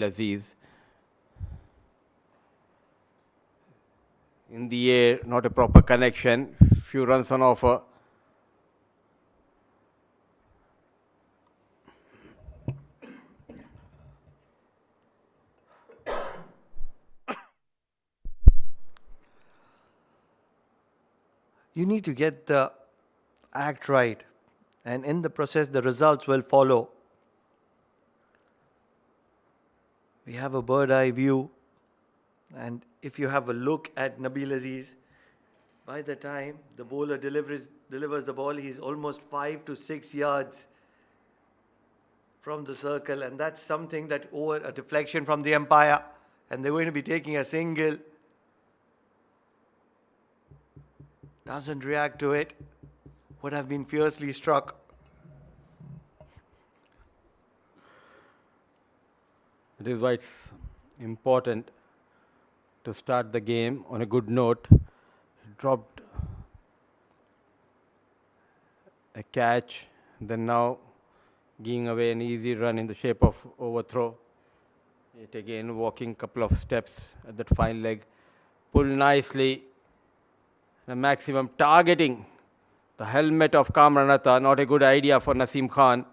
Aziz. In the air, not a proper connection. Few runs on offer. You need to get the act right, and in the process, the results will follow. We have a bird eye view, and if you have a look at Nabil Aziz, by the time the bowler delivers the ball, he's almost 5 to 6 yards from the circle, and that's something that over a deflection from the umpire, and they're going to be taking a single. Doesn't react to it, would have been fiercely struck. It is why it's important to start the game on a good note. Dropped a catch, then now giving away an easy run in the shape of overthrow. It again walking couple of steps at that fine leg. Pull nicely. The maximum targeting the helmet of Kamranatha. Not a good idea for Naseem Khan.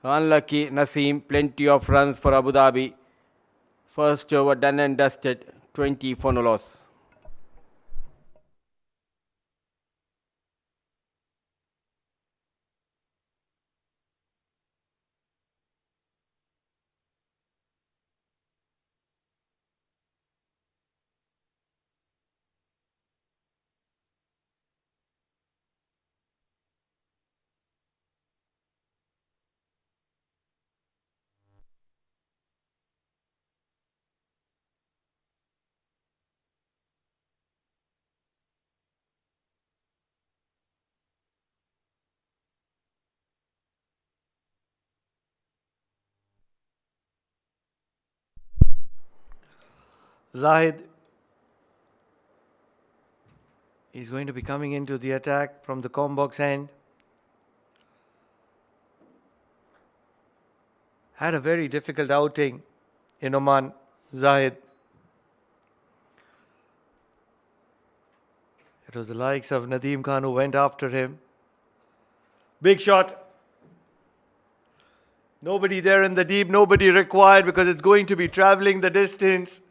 Unlucky Naseem. Plenty of runs for Abu Dhabi. First over done and dusted. 20 for no loss. Zahed is going to be coming into the attack from the combox end. Had a very difficult outing in Oman, Zahed. It was the likes of Nadeem Khan who went after him. Big shot. Nobody there in the deep, nobody required because it's going to be traveling the distance.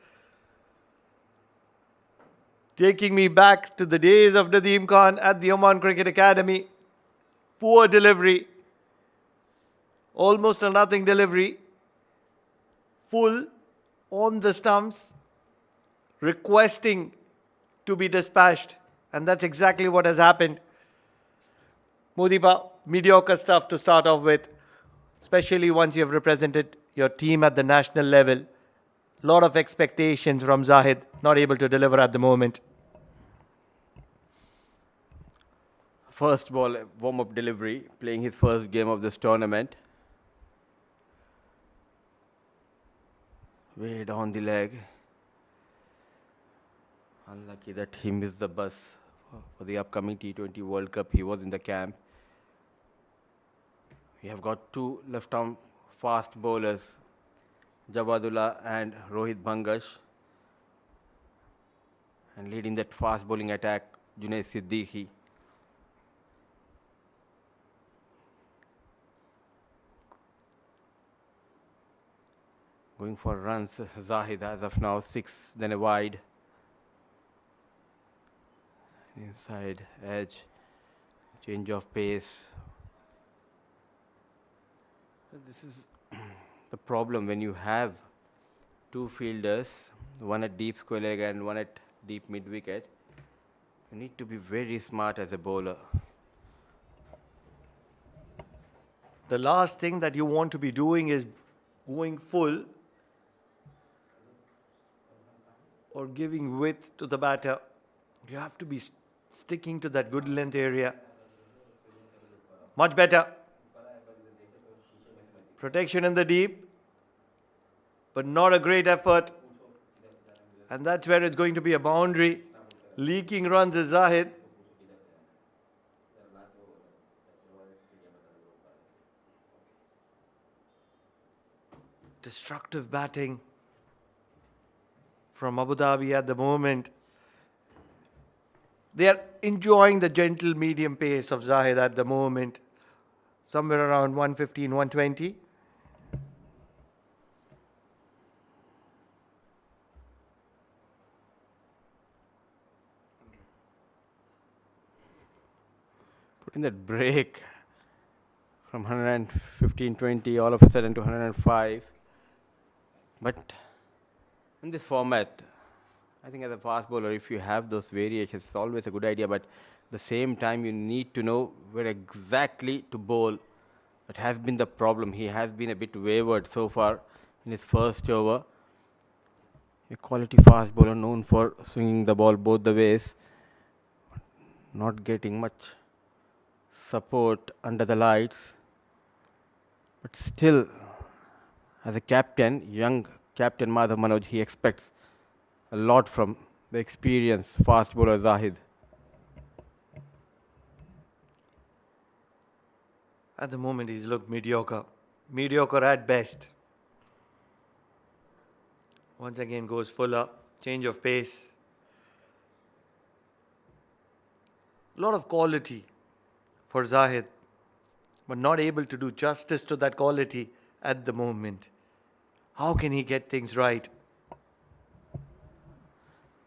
Taking me back to the days of Nadeem Khan at the Oman Cricket Academy. Poor delivery. Almost a nothing delivery. Full on the stumps. Requesting to be dispatched. And that's exactly what has happened. Mudiba, mediocre stuff to start off with. Especially once you have represented your team at the national level. Lot of expectations from Zahed, not able to deliver at the moment. First ball, warm-up delivery, playing his first game of this tournament. Way down the leg. Unlucky that he missed the bus for the upcoming T20 World Cup. He was in the camp. We have got two left-arm fast bowlers, Jawadullah and Rohit Bhangash. And leading that fast bowling attack, Junaid Siddiqui. Going for runs, Zahed as of now, 6, then a wide. Inside edge, change of pace. This is the problem when you have two fielders, one at deep square leg and one at deep mid wicket. You need to be very smart as a bowler. The last thing that you want to be doing is going full or giving width to the batter. You have to be sticking to that good length area. Much better. Protection in the deep, but not a great effort. And that's where it's going to be a boundary. Leaking runs is Zahed. Destructive batting from Abu Dhabi at the moment. They are enjoying the gentle medium pace of Zahed at the moment. Somewhere around 115, 120. Putting that break from 115, 20 all of a sudden to 105. But in this format, I think as a fast bowler, if you have those variations, it's always a good idea. But at the same time, you need to know where exactly to bowl. That has been the problem. He has been a bit wayward so far in his first over. A quality fast bowler known for swinging the ball both the ways, not getting much support under the lights. But still, as a captain, young captain Madhav Manoj, he expects a lot from the experienced fast bowler Zahed. At the moment, he's looked mediocre. Mediocre at best. Once again goes fuller. Change of pace. A lot of quality for Zahed, but not able to do justice to that quality at the moment. How can he get things right?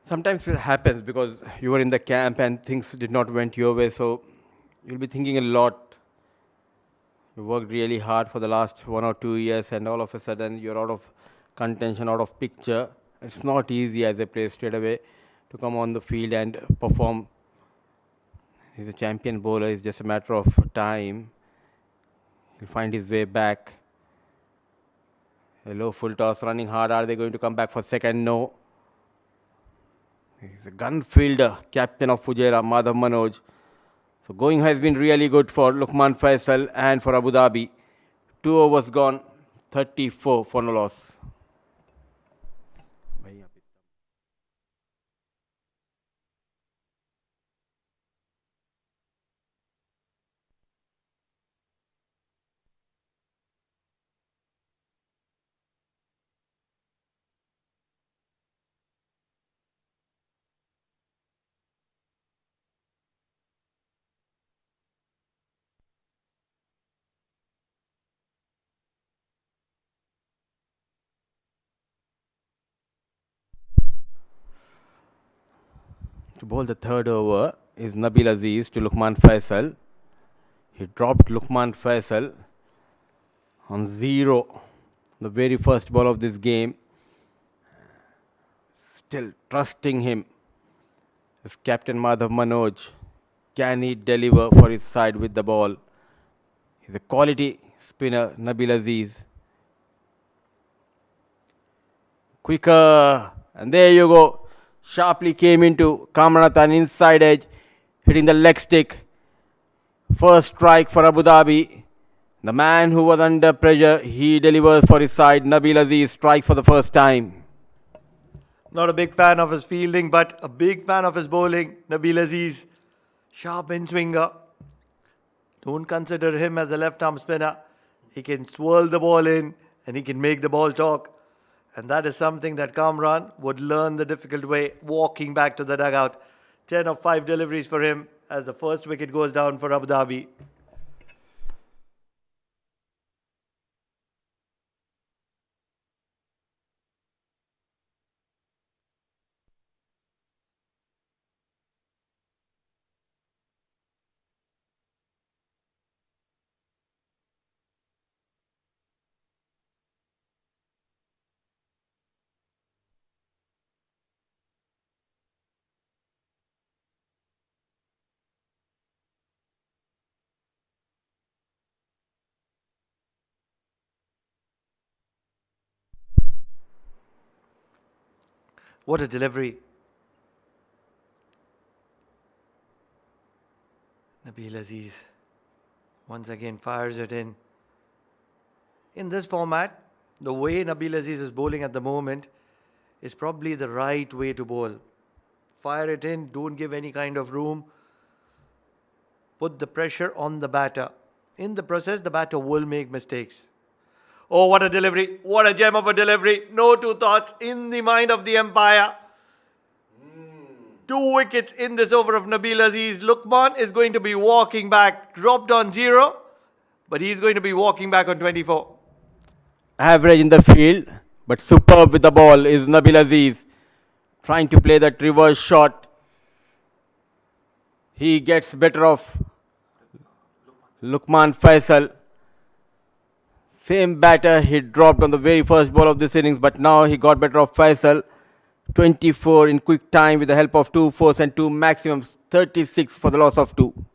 Sometimes it happens because you were in the camp and things did not went your way, so you'll be thinking a lot. You worked really hard for the last 1 or 2 years, and all of a sudden you're out of contention, out of picture. It's not easy as a player straight away to come on the field and perform. He's a champion bowler. It's just a matter of time. He'll find his way back. A low full toss, running hard. Are they going to come back for second? No. He's a gun fielder, captain of Fujairah, Madhav Manoj. So going has been really good for Lukman Faisal and for Abu Dhabi. 2 overs gone, 34 for no loss. To bowl the third over is Nabil Aziz to Lukman Faisal. He dropped Lukman Faisal on 0, the very first ball of this game. Still trusting him as captain Madhav Manoj. Can he deliver for his side with the ball? He's a quality spinner, Nabil Aziz. Quicker, and there you go. Sharply came into Kamranathan inside edge, hitting the leg stick. First strike for Abu Dhabi. The man who was under pressure, he delivers for his side. Nabil Aziz strikes for the first time. Not a big fan of his fielding, but a big fan of his bowling. Nabil Aziz, sharp in swinger. Don't consider him as a left-arm spinner. He can swirl the ball in and he can make the ball talk. And that is something that Kamran would learn the difficult way, walking back to the dugout. 10 of 5 deliveries for him as the first wicket goes down for Abu Dhabi. What a delivery. Nabil Aziz once again fires it in. In this format, the way Nabil Aziz is bowling at the moment is probably the right way to bowl. Fire it in, don't give any kind of room. Put the pressure on the batter. In the process, the batter will make mistakes. Oh, what a delivery. What a gem of a delivery. No two thoughts in the mind of the umpire. 2 wickets in this over of Nabil Aziz. Lukman is going to be walking back, dropped on 0, but he's going to be walking back on 24. Average in the field, but superb with the ball is Nabil Aziz. Trying to play that reverse shot. He gets better of Lukman Faisal. Same batter he dropped on the very first ball of this innings, but now he got better of Faisal. 24 in quick time with the help of 2 fours and 2 maximums. 36 for the loss of 2.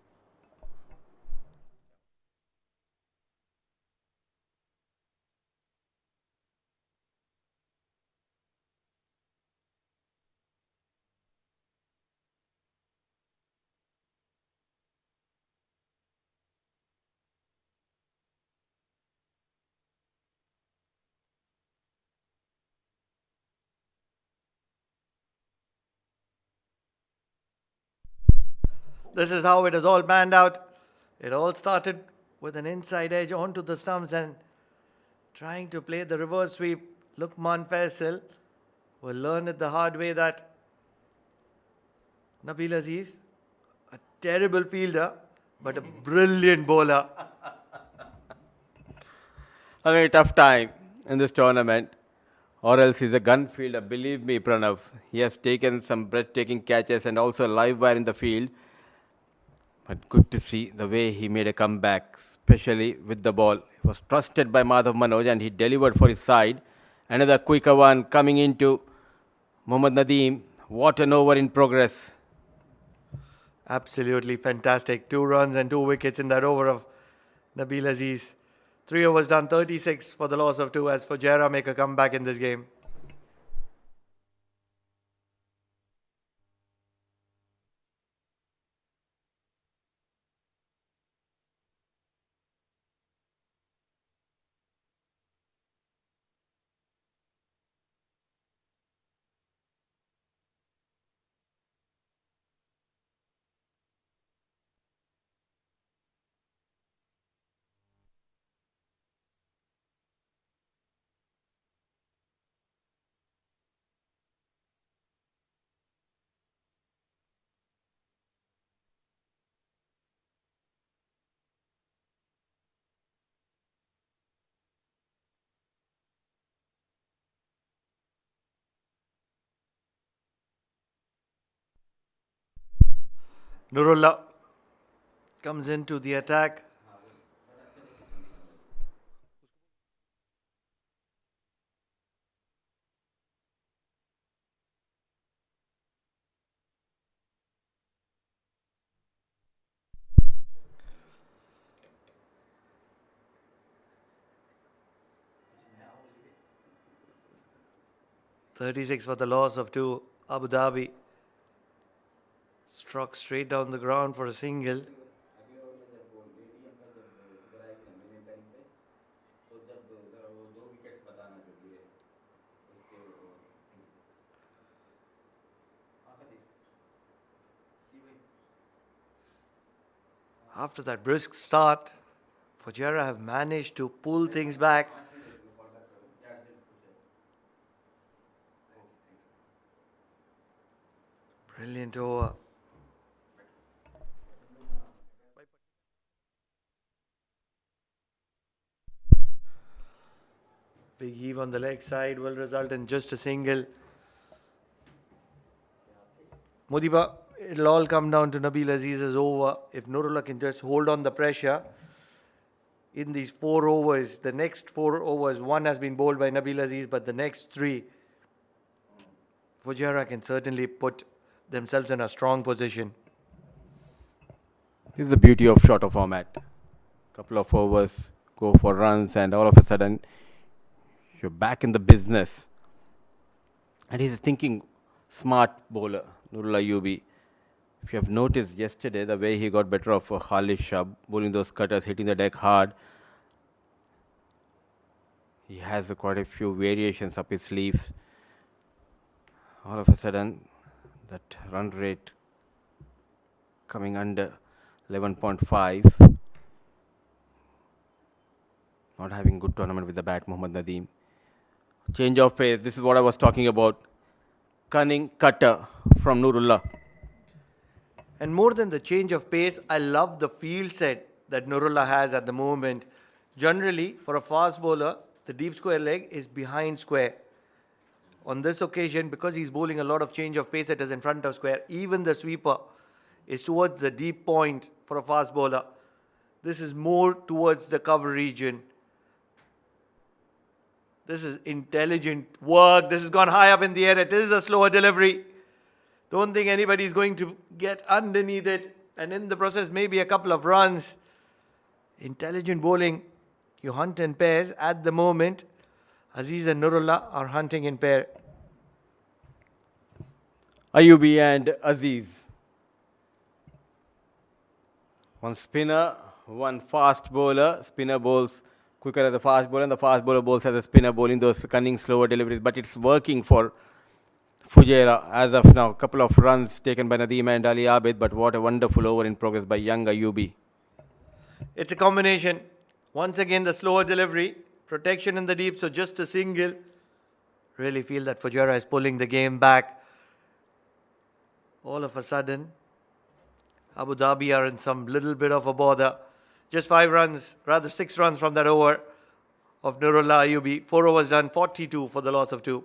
This is how it has all panned out. It all started with an inside edge onto the stumps and trying to play the reverse sweep. Lukman Faisal will learn it the hard way that Nabil Aziz, a terrible fielder, but a brilliant bowler. A very tough time in this tournament, or else he's a gun fielder. Believe me, Pranav, he has taken some breathtaking catches and also live wire in the field. But good to see the way he made a comeback, especially with the ball. He was trusted by Madhav Manoj and he delivered for his side. Another quicker one coming into Mohammad Nadeem. What an over in progress. Absolutely fantastic. 2 runs and 2 wickets in that over of Nabil Aziz. 3 overs done, 36 for the loss of 2 as Fujairah make a comeback in this game. Nurullah comes into the attack. "36 for the loss of 2. Abu Dhabi struck straight down the ground for a single. After that brisk start, Fujairah have managed to pull things back. Brilliant over. Big heave on the leg side will result in just a single. Mudiba, it'll all come down to Nabil Aziz's over. If Nurullah can just hold on the pressure in these 4 overs, the next 4 overs, 1 has been bowled by Nabil Aziz, but the next 3, Fujairah can certainly put themselves in a strong position. This is the beauty of shorter format. Couple of overs, go for runs, and all of a sudden you're back in the business. And he's thinking smart bowler, Nurullah Yubi. If you have noticed yesterday, the way he got better of Khalid Shah, bowling those cutters, hitting the deck hard. He has quite a few variations up his sleeves. All of a sudden, that run rate coming under 11.5. not having good tournament with the bat, Mohammad Nadeem. Change of pace. This is what I was talking about. Cunning cutter from Nurullah. And more than the change of pace, I love the field set that Nurullah has at the moment. Generally, for a fast bowler, the deep square leg is behind square. On this occasion, because he's bowling a lot of change of pace that is in front of square, even the sweeper is towards the deep point for a fast bowler. This is more towards the cover region. This is intelligent work. This has gone high up in the air. It is a slower delivery. Don't think anybody is going to get underneath it. And in the process, maybe a couple of runs. Intelligent bowling. You hunt in pairs. At the moment, Aziz and Nurullah are hunting in pair. Ayubi and Aziz. One spinner, one fast bowler. Spinner bowls quicker as the fast bowler, and the fast bowler bowls as a spinner, bowling those cunning, slower deliveries. But it's working for Fujairah as of now. Couple of runs taken by Nadeem and Ali Abid, but what a wonderful over in progress by young Ayubi. It's a combination. Once again, the slower delivery, protection in the deep, so just a single. Really feel that Fujairah is pulling the game back. All of a sudden, Abu Dhabi are in some little bit of a bother. Just 5 runs, rather 6 runs from that over of Nurullah Ayubi. 4 overs done, 42 for the loss of 2.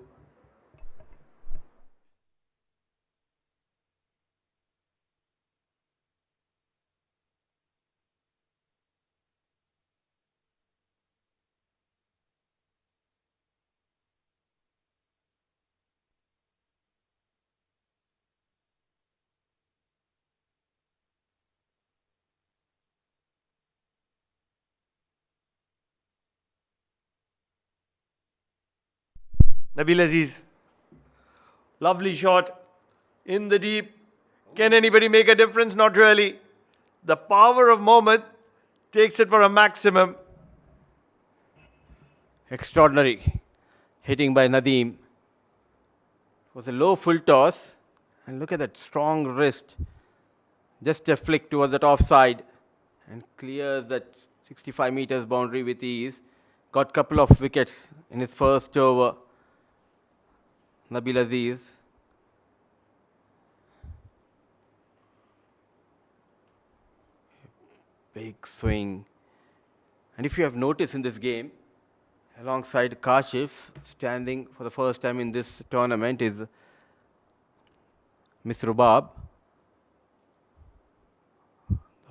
Nabil Aziz. Lovely shot in the deep. Can anybody make a difference? Not really. The power of Mohammad takes it for a maximum. Extraordinary hitting by Nadeem. It was a low full toss, and look at that strong wrist. Just a flick towards that offside and clears that 65 meters boundary with ease. Got couple of wickets in his first over. Nabil Aziz. Big swing. And if you have noticed in this game, alongside Kashif, standing for the first time in this tournament is Miss Rubab.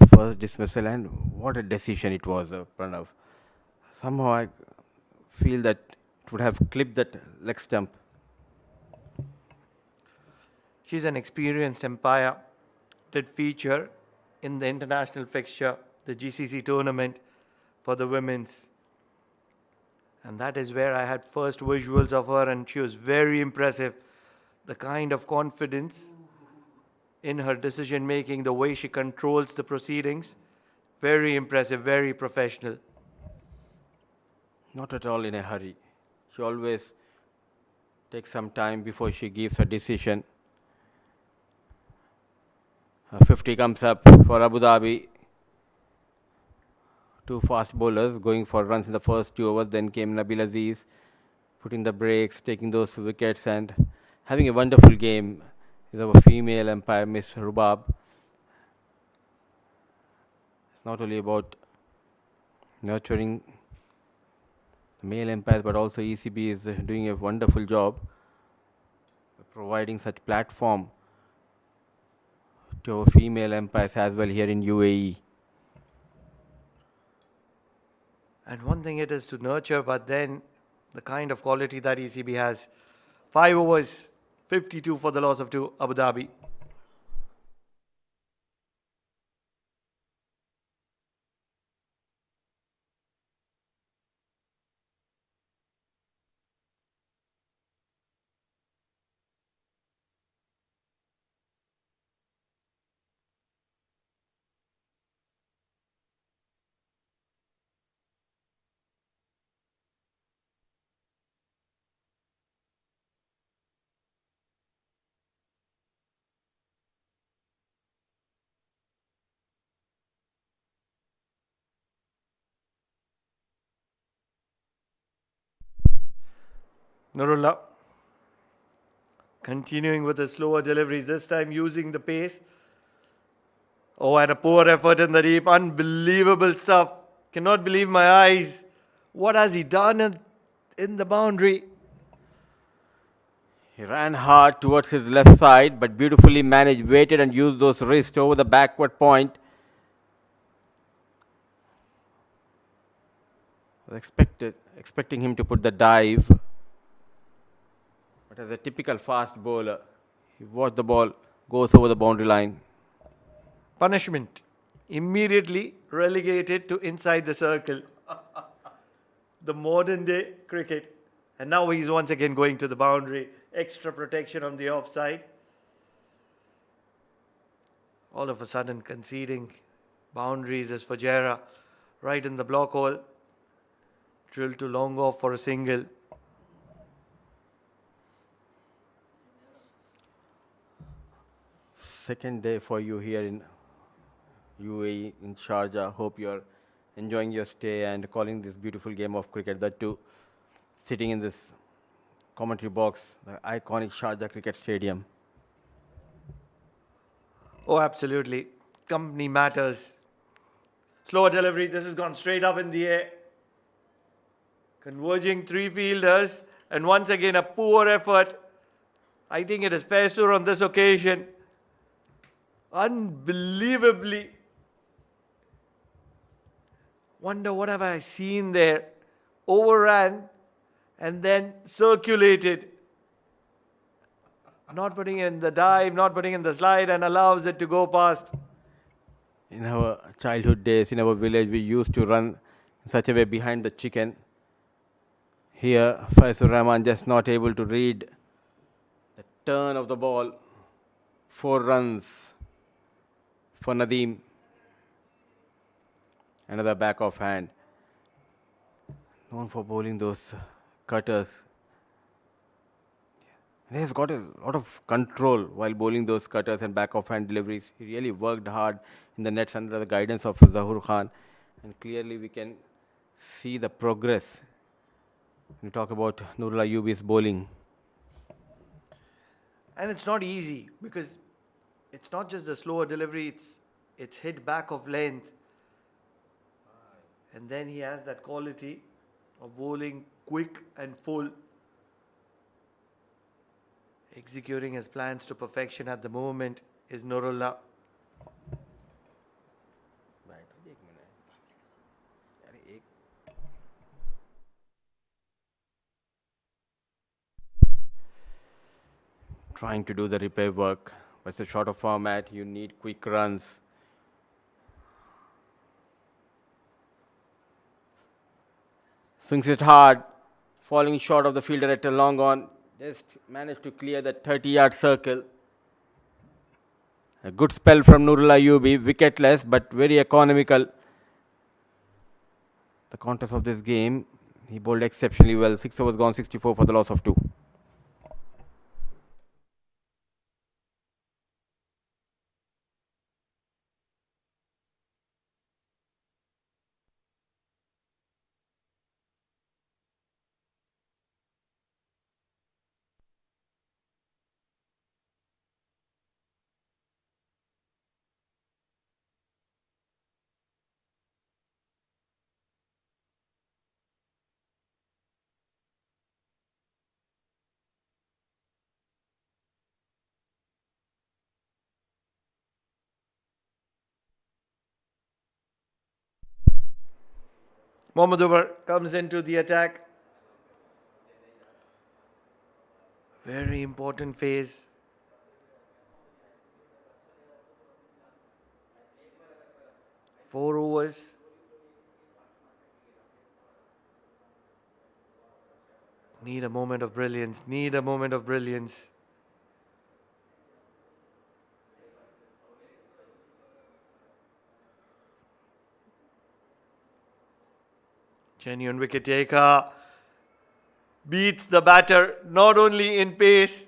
The first dismissal, and what a decision it was, Pranav. Somehow I feel that it would have clipped that leg stump. She's an experienced umpire. Did feature in the international fixture, the GCC tournament for the women's. And that is where I had first visuals of her, and she was very impressive. The kind of confidence in her decision making, the way she controls the proceedings, very impressive, very professional. Not at all in a hurry. She always takes some time before she gives her decision. 50 comes up for Abu Dhabi. 2 fast bowlers going for runs in the first 2 overs. Then came Nabil Aziz, putting the brakes, taking those wickets, and having a wonderful game is our female umpire, Miss Rubab. It's not only about nurturing the male umpires, but also ECB is doing a wonderful job providing such platform to our female umpires as well here in UAE. And one thing it is to nurture, but then the kind of quality that ECB has. 5 overs, 52 for the loss of 2, Abu Dhabi. Nurullah continuing with the slower deliveries, this time using the pace. Oh, and a poor effort in the deep. Unbelievable stuff. Cannot believe my eyes. What has he done in the boundary? He ran hard towards his left side, but beautifully managed, waited and used those wrists over the backward point. Was expecting him to put the dive. But as a typical fast bowler, he watched the ball goes over the boundary line. Punishment. Immediately relegated to inside the circle. The modern day cricket. And now he's once again going to the boundary. Extra protection on the offside. All of a sudden conceding boundaries as Fujairah right in the block hole. Drilled to long off for a single. Second day for you here in UAE, in Sharjah. Hope you're enjoying your stay and calling this beautiful game of cricket. That too, sitting in this commentary box, the iconic Sharjah Cricket Stadium. Oh, absolutely. Company matters. Slower delivery. This has gone straight up in the air. Converging three fielders. And once again, a poor effort. I think it is Faisur on this occasion. Unbelievably. Wonder what have I seen there. Overran and then circulated. Not putting in the dive, not putting in the slide, and allows it to go past. In our childhood days, in our village, we used to run in such a way behind the chicken. Here, Faisur Rahman just not able to read the turn of the ball. 4 runs for Nadeem. Another back off hand. Known for bowling those cutters. And he's got a lot of control while bowling those cutters and back off hand deliveries. He really worked hard in the nets under the guidance of Zahoor Khan. And clearly we can see the progress when we talk about Nurul Ayyubi's bowling. And it's not easy because it's not just the slower delivery, it's hit back of length. And then he has that quality of bowling quick and full. Executing his plans to perfection at the moment is Nurullah. Trying to do the repair work, but it's a shorter format, you need quick runs. Swings it hard, falling short of the fielder at a long on. Just managed to clear that 30-yard circle. A good spell from Nurul Ayyubi, wicketless but very economical. The contest of this game, he bowled exceptionally well. 6 overs gone, 64 for the loss of 2. Mohammad comes into the attack. Very important phase. Four overs. Need a moment of brilliance. Need a moment of brilliance. Genuine wicket taker. Beats the batter not only in pace,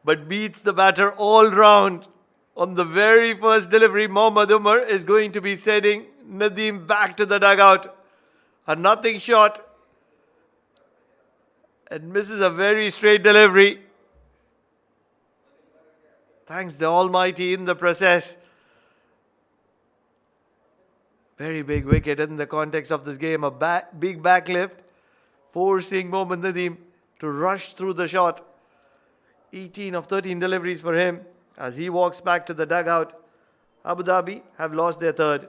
but beats the batter all round. On the very first delivery, Mohammad Umar is going to be sending Nadeem back to the dugout. A nothing shot. and misses a very straight delivery. Thanks the Almighty in the process. Very big wicket in the context of this game. A big backlift, forcing Mohammad Nadeem to rush through the shot. 18 of 13 deliveries for him as he walks back to the dugout. Abu Dhabi have lost their third.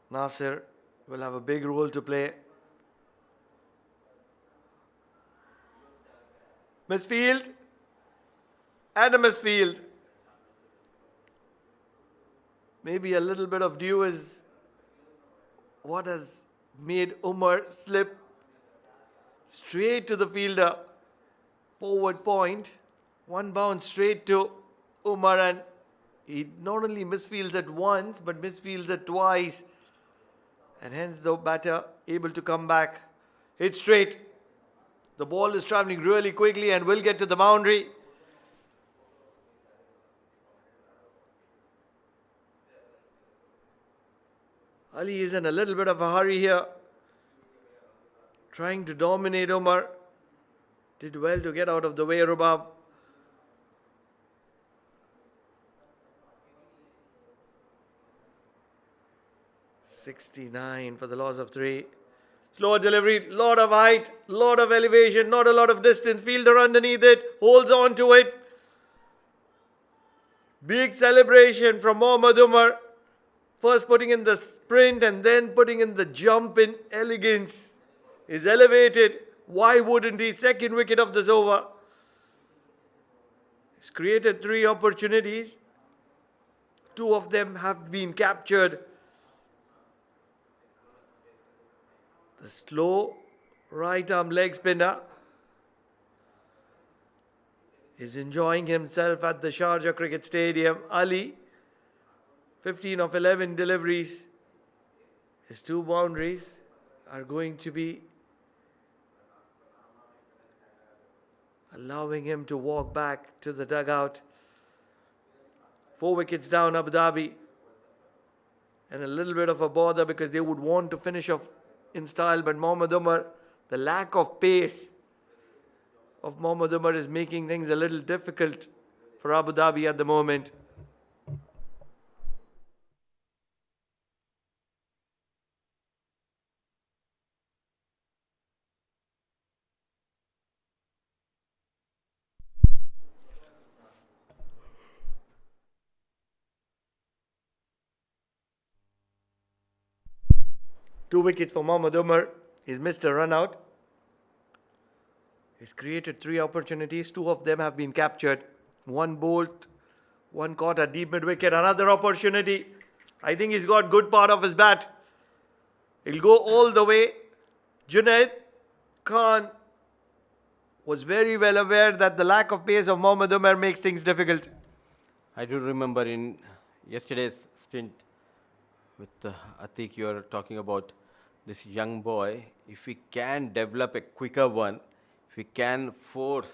Nasir will have a big role to play. Misfield and a misfield. Maybe a little bit of dew is what has made Umar slip straight to the fielder. Forward point. One bounce straight to Umar, and he not only misfields it once but misfields it twice. And hence the batter able to come back. Hit straight. The ball is travelling really quickly and will get to the boundary. Ali is in a little bit of a hurry here. Trying to dominate Umar. Did well to get out of the way, Rubab. .69 for the loss of 3. Slower delivery, lot of height, lot of elevation, not a lot of distance. Fielder underneath it, holds on to it. Big celebration from Mohammad Umar. First putting in the sprint and then putting in the jump in elegance. Is elevated. Why wouldn't he? Second wicket of this over. He's created 3 opportunities. 2 of them have been captured. The slow right arm leg spinner is enjoying himself at the Sharjah Cricket Stadium. Ali, 15 of 11 deliveries. His 2 boundaries are going to be allowing him to walk back to the dugout. 4 wickets down, Abu Dhabi. And a little bit of a bother because they would want to finish off in style, but Mohammad Umar, the lack of pace of Mohammad Umar is making things a little difficult for Abu Dhabi at the moment. Two wickets for Mohammad Umar. He's missed a run out. He's created 3 opportunities. 2 of them have been captured. 1 bowled, 1 caught at deep mid wicket. Another opportunity. I think he's got good part of his bat. He'll go all the way. Junaid Khan was very well aware that the lack of pace of Mohammad Umar makes things difficult. I do remember in yesterday's stint with Atiq, you are talking about this young boy. If we can develop a quicker one, if we can force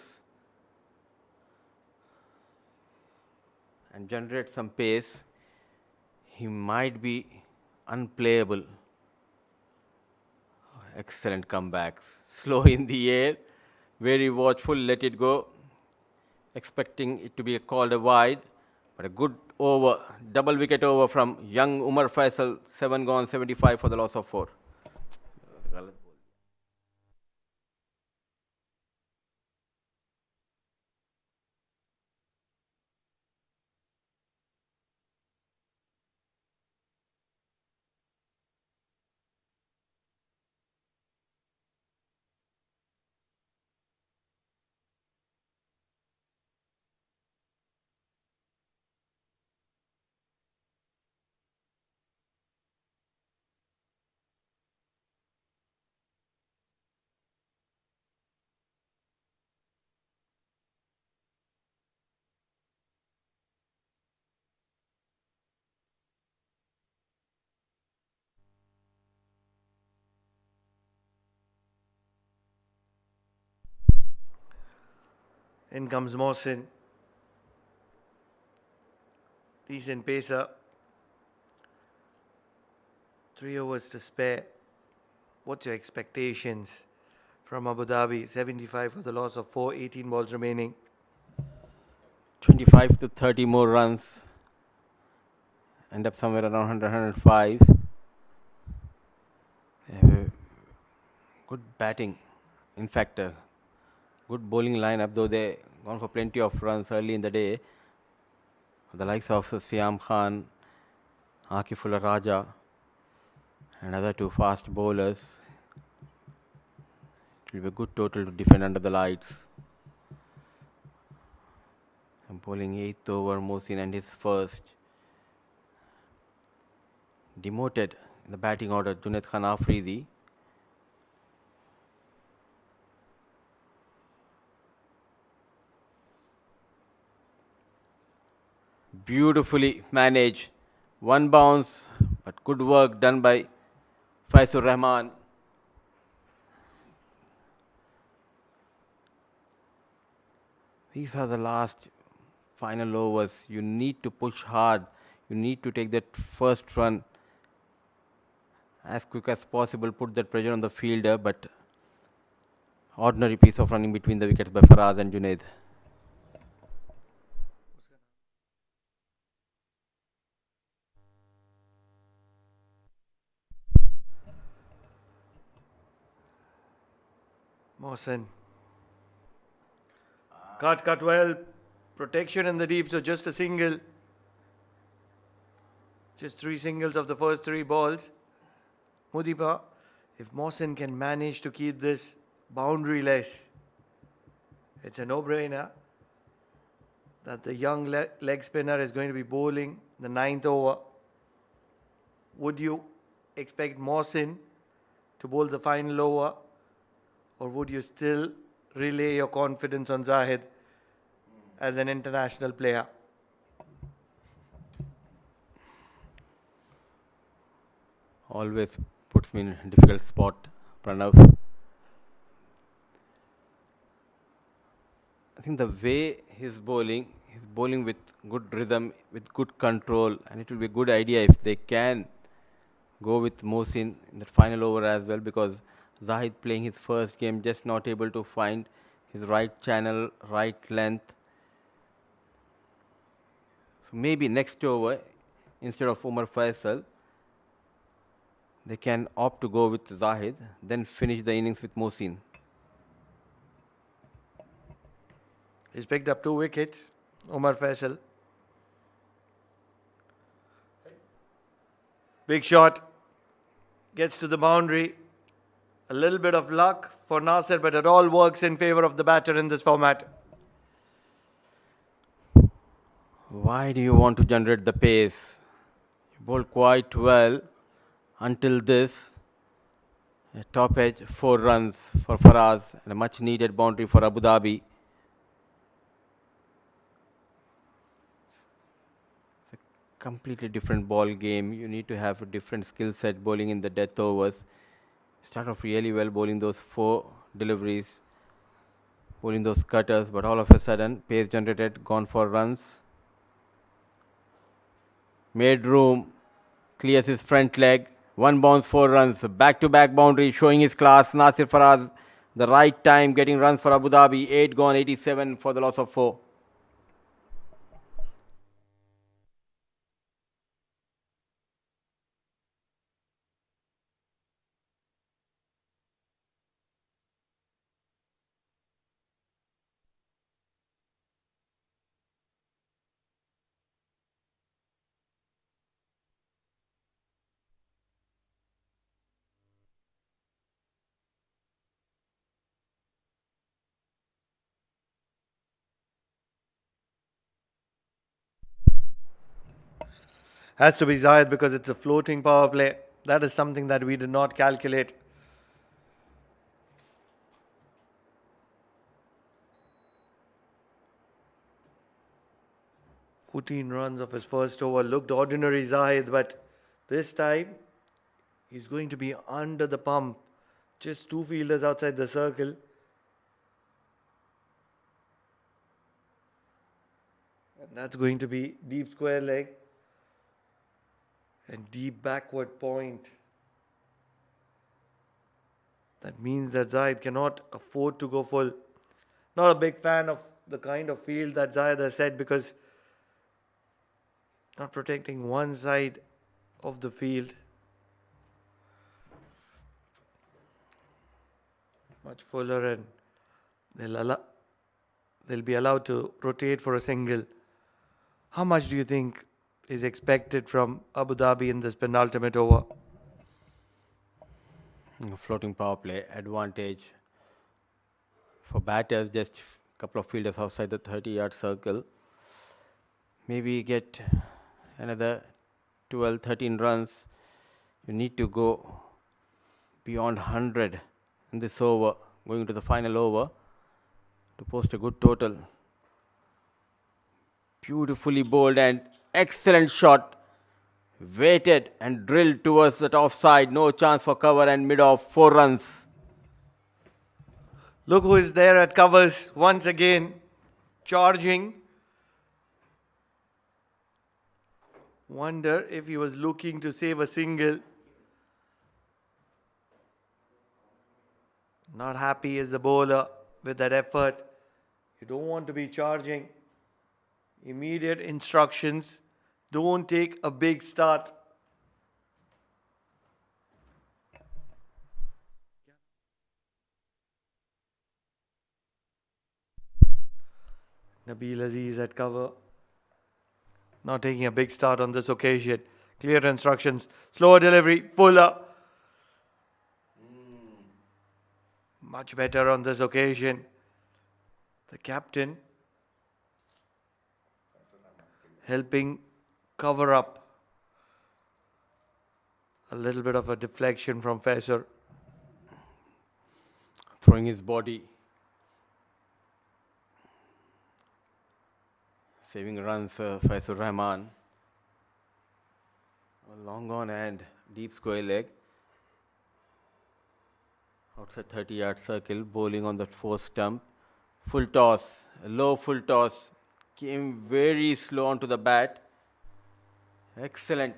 and generate some pace, he might be unplayable. Excellent comebacks. Slow in the air, very watchful, let it go. Expecting it to be called a wide, but a good over, double wicket over from young Umar Faisal, 7 gone, 75 for the loss of 4. In comes Mohsin. Decent pacer. 3 overs to spare. What's your expectations from Abu Dhabi? 75 for the loss of 4, 18 balls remaining. 25 to 30 more runs. End up somewhere around 100, 105. They have a good batting. In fact, a good bowling lineup, though they gone for plenty of runs early in the day. The likes of Siam Khan, Akifullah Raja, and other two fast bowlers. It will be a good total to defend under the lights. I'm bowling 8th over Mohsin and his first. Demoted in the batting order, Junaid Khan Afridi. Beautifully managed. One bounce, but good work done by Faisur Rahman. These are the last final overs. You need to push hard. You need to take that first run as quick as possible, put that pressure on the fielder, but ordinary piece of running between the wickets by Faraz and Junaid. Mohsin. Cut well. Protection in the deep, so just a single. Just 3 singles of the first 3 balls. Mudipa, if Mohsin can manage to keep this boundary-less, it's a no-brainer that the young leg spinner is going to be bowling the 9th over. Would you expect Mohsin to bowl the final over, or would you still relay your confidence on Zahed as an international player? Always puts me in a difficult spot, Pranav. I think the way he's bowling with good rhythm, with good control, and it will be a good idea if they can go with Mohsin in the final over as well, because Zahed playing his first game, just not able to find his right channel, right length. So maybe next over, instead of Umar Faisal, they can opt to go with Zahed, then finish the innings with Mohsin. He's picked up 2 wickets, Umar Faisal. Big shot, gets to the boundary. A little bit of luck for Nasir, but it all works in favour of the batter in this format. Why do you want to generate the pace? You bowled quite well until this. A top edge, 4 runs for Faraz, and a much needed boundary for Abu Dhabi. It's a completely different ball game. You need to have a different skill set bowling in the death overs. Start off really well bowling those 4 deliveries, bowling those cutters, but all of a sudden, pace generated, gone for runs. Made room, clears his front leg, 1 bounce, 4 runs, back-to-back boundary, showing his class. Nasir Faraz, the right time, getting runs for Abu Dhabi. 8 gone, 87 for the loss of 4. Has to be Zahed because it's a floating power play. That is something that we did not calculate. "14 runs of his first over." Looked ordinary, Zahed, but this time he's going to be under the pump. Just 2 fielders outside the circle. And that's going to be deep square leg and deep backward point. That means that Zahed cannot afford to go full. Not a big fan of the kind of field that Zahed has set, because not protecting one side of the field. Much fuller, and they'll be allowed to rotate for a single. How much do you think is expected from Abu Dhabi in this penultimate over? Floating power play advantage for batters, just a couple of fielders outside the 30-yard circle. Maybe get another 12, 13 runs. You need to go beyond 100 in this over, going to the final over, to post a good total. Beautifully bowled and excellent shot. Weighted and drilled towards that offside. No chance for cover, and mid off, 4 runs. Look who is there at covers once again, charging. Wonder if he was looking to save a single. Not happy is the bowler with that effort. You don't want to be charging. Immediate instructions. Don't take a big start. Nabil Aziz at cover. Not taking a big start on this occasion. Clear instructions. Slower delivery. Fuller. Much better on this occasion. The captain helping cover up. A little bit of a deflection from Faisal. Throwing his body. Saving runs, Faisal Rahman. A long on and deep square leg. Outside 30-yard circle, bowling on the fourth stump. Full toss, a low full toss. Came very slow onto the bat. Excellent.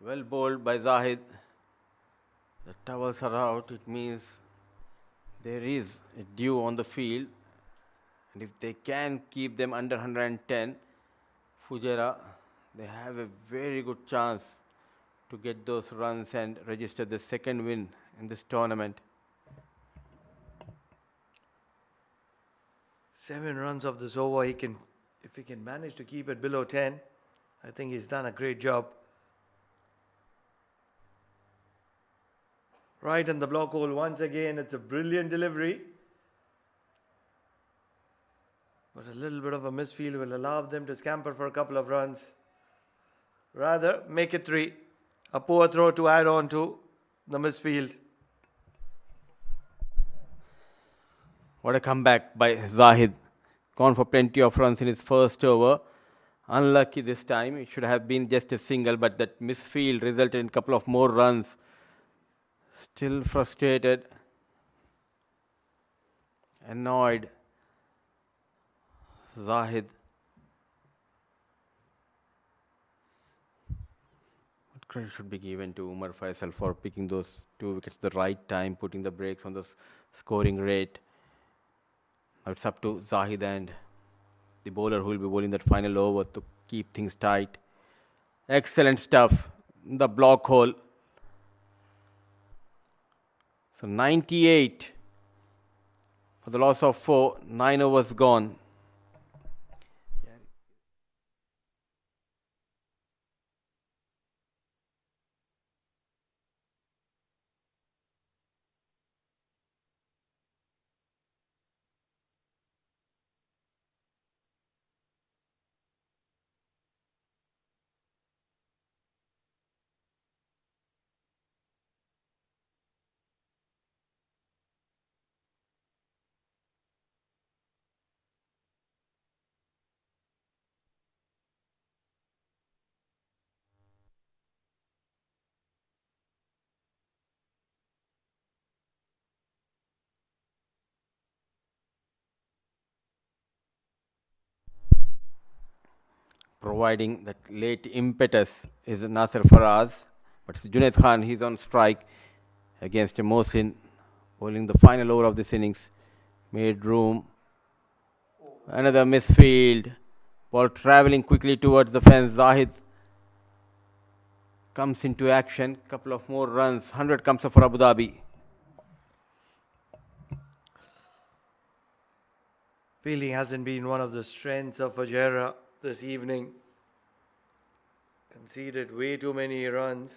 Well bowled by Zahed. The towels are out. It means there is a dew on the field. And if they can keep them under 110, Fujairah, they have a very good chance to get those runs and register the second win in this tournament. 7 runs of this over. If he can manage to keep it below 10, I think he's done a great job. Right in the block hole once again. It's a brilliant delivery. But a little bit of a misfield will allow them to scamper for a couple of runs. Rather, make it 3. A poor throw to add on to the misfield. What a comeback by Zahed. Gone for plenty of runs in his first over. Unlucky this time. It should have been just a single, but that misfield resulted in a couple of more runs. Still frustrated. Annoyed. Zahed. What credit should be given to Umar Faisal for picking those 2 wickets at the right time, putting the brakes on the scoring rate. Now it's up to Zahed and the bowler who will be bowling that final over to keep things tight. Excellent stuff. The block hole. So 98 for the loss of 4. 9 overs gone. providing that late impetus is Nasser Faraz. But it's Junaid Khan, he's on strike against Mohsin, bowling the final over of this innings. Made room. Another misfield. Ball travelling quickly towards the fence. Zahed comes into action. Couple of more runs. 100 comes up for Abu Dhabi. Fielding hasn't been one of the strengths of Fujairah this evening. Conceded way too many runs,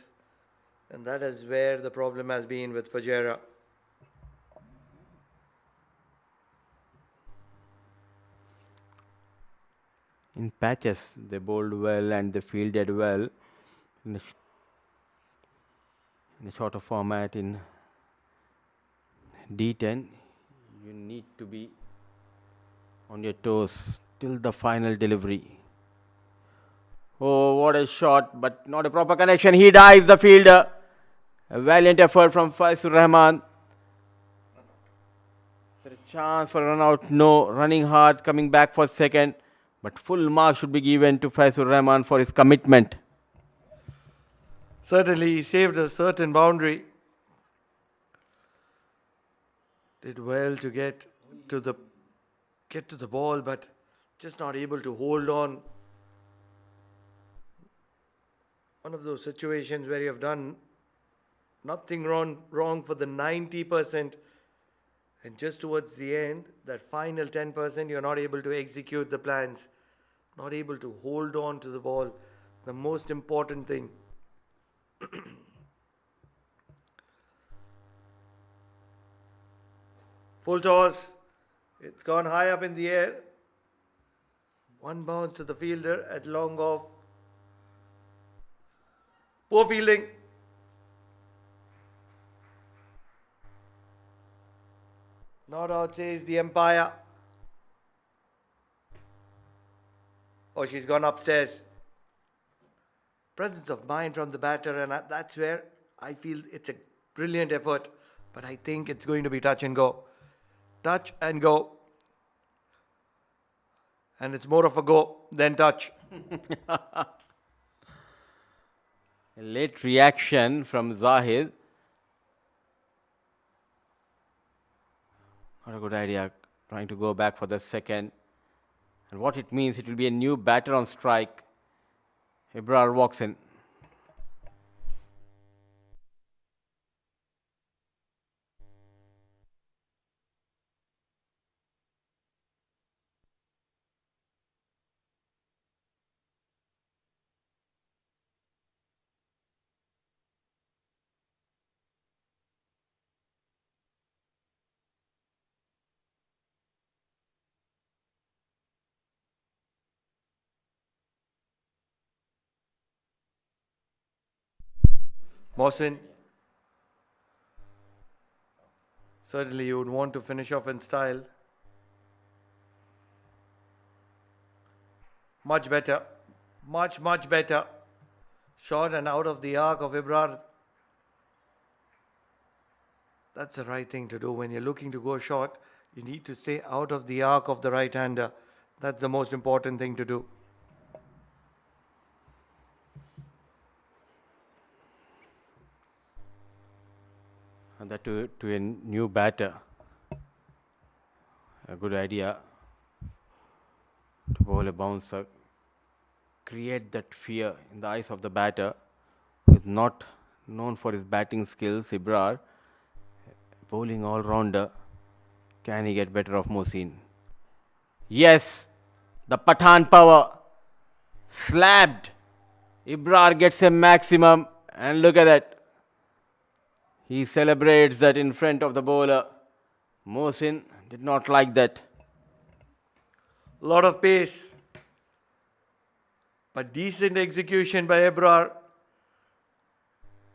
and that is where the problem has been with Fujairah. In patches, they bowled well and they fielded well. In a shorter format in D10, you need to be on your toes till the final delivery. Oh, what a shot, but not a proper connection. He dives the fielder. A valiant effort from Faisur Rahman. Is there a chance for a run out? No. Running hard, coming back for second. But full mark should be given to Faisur Rahman for his commitment. Certainly, he saved a certain boundary. Did well to get to the ball, but just not able to hold on. One of those situations where you have done nothing wrong for the 90%, and just towards the end, that final 10%, you're not able to execute the plans, not able to hold on to the ball, the most important thing. Full toss. It's gone high up in the air. One bounce to the fielder at long off. Poor fielding. Not out, says the umpire. Oh, she's gone upstairs. Presence of mind from the batter, and that's where I feel it's a brilliant effort. But I think it's going to be touch and go. Touch and go. And it's more of a go than touch. A late reaction from Zahed. Not a good idea, trying to go back for the second. And what it means, it will be a new batter on strike. Ibrar walks in. Mohsin. Certainly you would want to finish off in style. Much better. Much better. Short and out of the arc of Ibrar. That's the right thing to do. When you're looking to go short, you need to stay out of the arc of the right-hander. That's the most important thing to do. And that to a new batter. A good idea to bowl a bouncer. Create that fear in the eyes of the batter, who is not known for his batting skills. Ibrar, bowling all-rounder. Can he get better of Mohsin? Yes, the Pathan power. Slapped. Ibrar gets a maximum, and look at that. He celebrates that in front of the bowler. Mohsin did not like that. Lot of pace, but decent execution by Ibrar.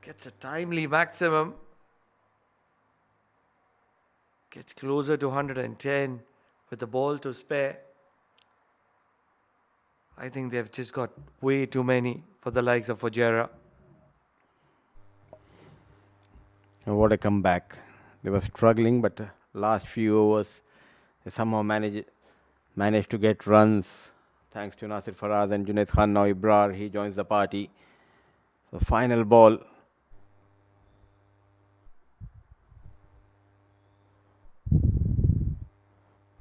Gets a timely maximum. Gets closer to 110 with the ball to spare. I think they've just got way too many for the likes of Fujairah. And what a comeback. They were struggling, but last few overs, they somehow managed to get runs Thanks to Nasir Faraz and Junaid Khan. Now Ibrar, he joins the party. The final ball.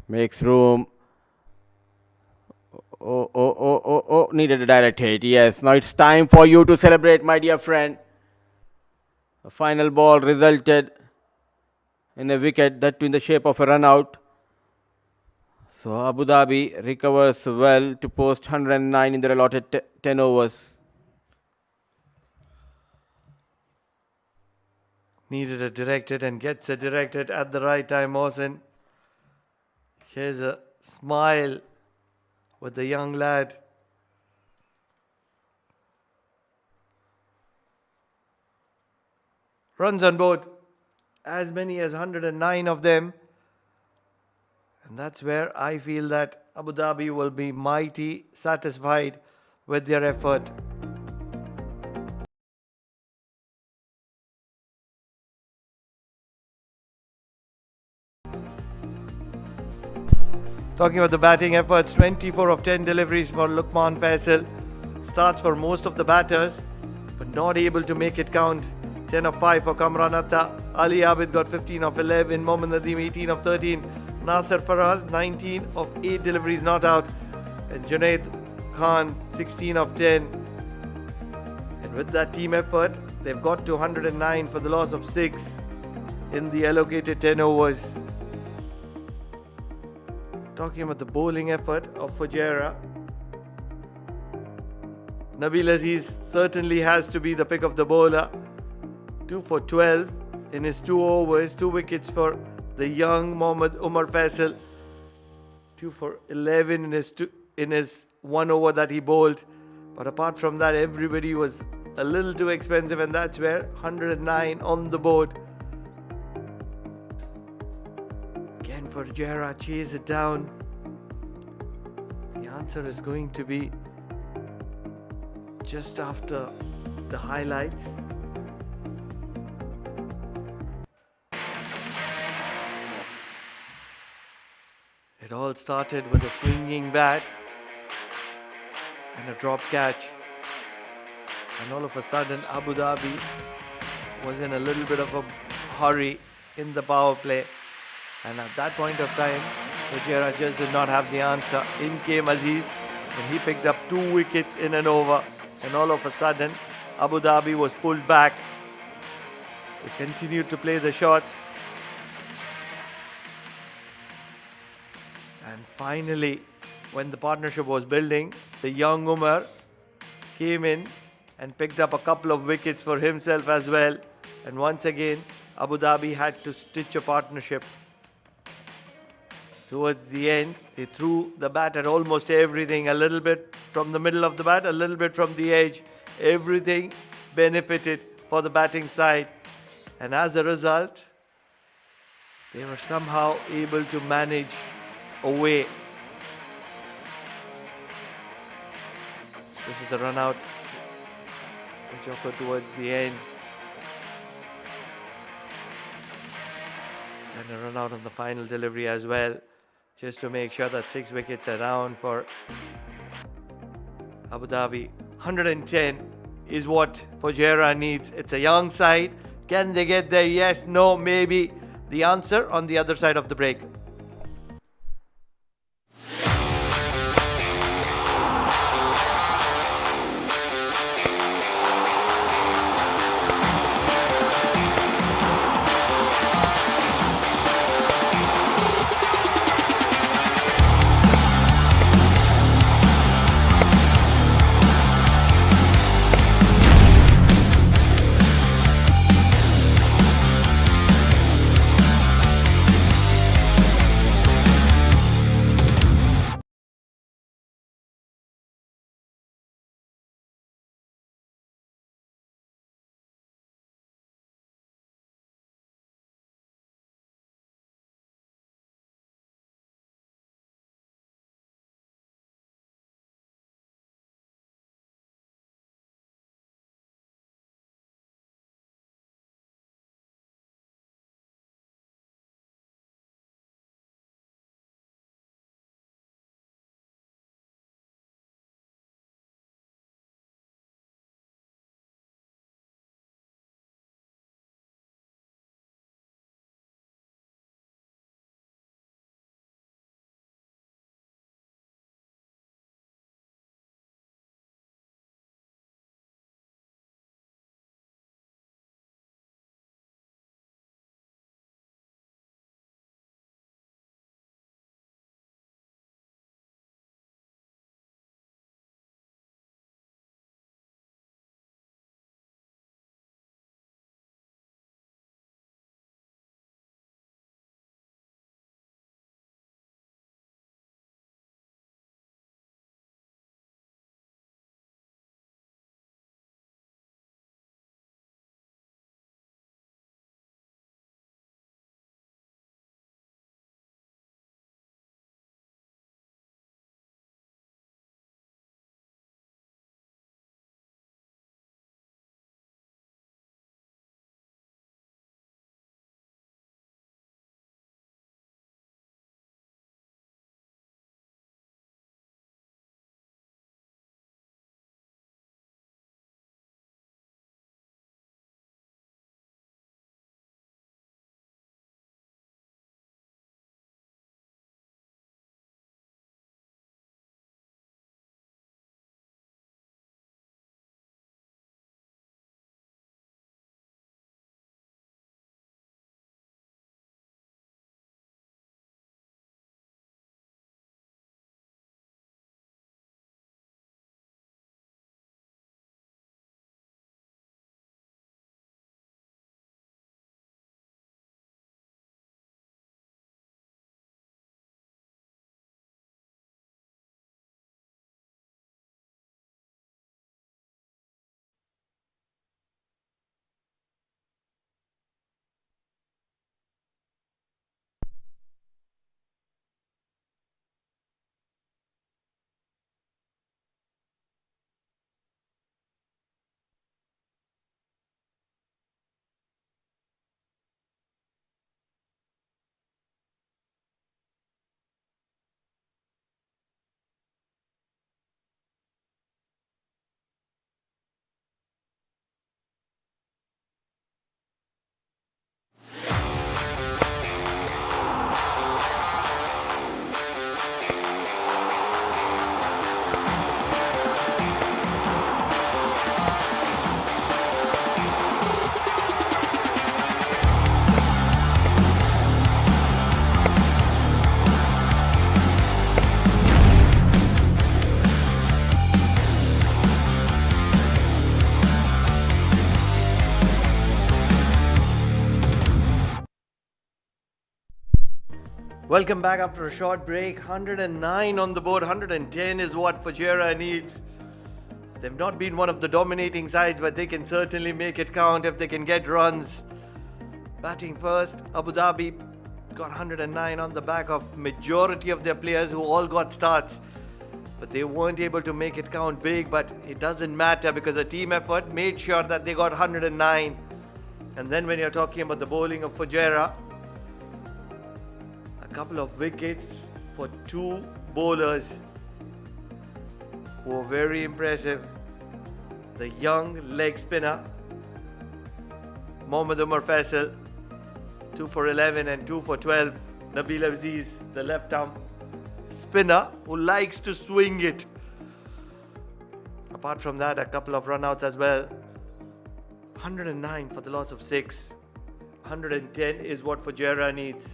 Makes room. Oh, needed a direct hit. Yes, now it's time for you to celebrate, my dear friend. The final ball resulted in a wicket, that in the shape of a run out. So Abu Dhabi recovers well to post 109 in their allotted 10 overs. Needed a direct hit and gets a direct hit at the right time, Mohsen. Here's a smile with the young lad. Runs on board, as many as 109 of them. And that's where I feel that Abu Dhabi will be mighty satisfied with their effort. Talking about the batting efforts, 24 of 10 deliveries for Luqman Faisal. Starts for most of the batters, but not able to make it count. 10 of 5 for Kamran Atta. Ali Abid got 15 of 11. Mohammad Nadeem 18 of 13. Nasir Faraz 19 of 8 deliveries not out. And Junaid Khan 16 of 10. And with that team effort, they've got to 109 for the loss of 6 in the allocated 10 overs. Talking about the bowling effort of Fujairah, Nabil Aziz certainly has to be the pick of the bowler. 2 for 12 in his 2 overs, 2 wickets for the young Mohammad Umar Faisal. 2 for 11 in his 1 over that he bowled. But apart from that, everybody was a little too expensive, and that's where 109 on the board. Again, Fujairah chase it down. The answer is going to be just after the highlights. It all started with a swinging bat and a drop catch. And all of a sudden, Abu Dhabi was in a little bit of a hurry in the power play. And at that point of time, Fujairah just did not have the answer. In came Aziz, and he picked up 2 wickets in an over. And all of a sudden, Abu Dhabi was pulled back. They continued to play the shots. And finally, when the partnership was building, the young Umar came in and picked up a couple of wickets for himself as well. And once again, Abu Dhabi had to stitch a partnership. Towards the end, they threw the bat at almost everything, a little bit from the middle of the bat, a little bit from the edge. Everything benefited for the batting side. And as a result, they were somehow able to manage away. This is the run out, which occurred towards the end. And a run out on the final delivery as well, just to make sure that 6 wickets are down for Abu Dhabi. 110 is what Fujairah needs. It's a young side. Can they get there? Yes, no, maybe. The answer on the other side of the break. Welcome back after a short break. 109 on the board, 110 is what Fujairah needs. They've not been one of the dominating sides, but they can certainly make it count if they can get runs. Batting first, Abu Dhabi got 109 on the back of majority of their players who all got starts. But they weren't able to make it count big, but it doesn't matter because a team effort made sure that they got 109. And then when you're talking about the bowling of Fujairah, a couple of wickets for two bowlers who were very impressive. The young leg spinner, Mohammad 2 for 11 and 2 for 12. Nabil Aziz, the left arm spinner who likes to swing it. Apart from that, a couple of runouts as well. 109 for the loss of 6. 110 is what Fujairah needs.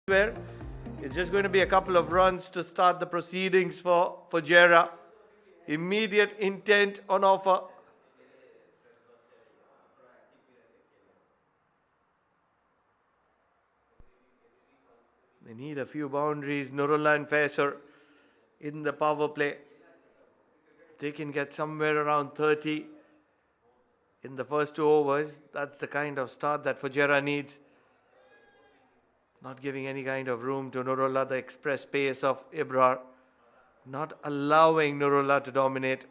Where it's just going to be a couple of runs to start the proceedings for Fujairah. Immediate intent on offer. They need a few boundaries. Nurullah and Faisal in the power play. If they can get somewhere around 30 in the first 2 overs, that's the kind of start that Fujairah needs. Not giving any kind of room to Nurullah, the express pace of Ibrar. Not allowing Nurullah to dominate.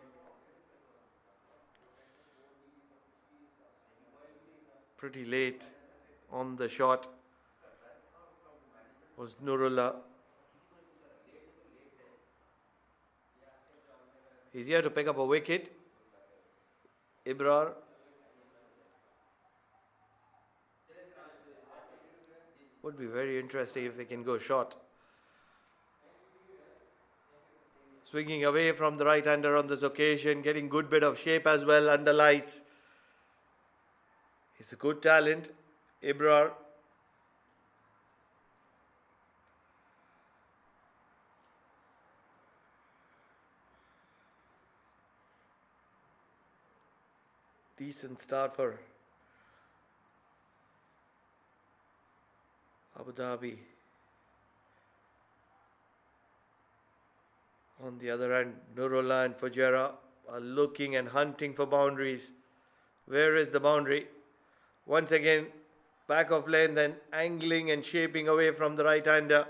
Pretty late on the shot was Nurullah. He's here to pick up a wicket. Ibrar. Would be very interesting if they can go short. Swinging away from the right-hander on this occasion, getting good bit of shape as well under lights. He's a good talent, Ibrar. Decent start for Abu Dhabi. On the other hand, Nurullah and Fujairah are looking and hunting for boundaries. Where is the boundary? Once again, back of lane, then angling and shaping away from the right-hander.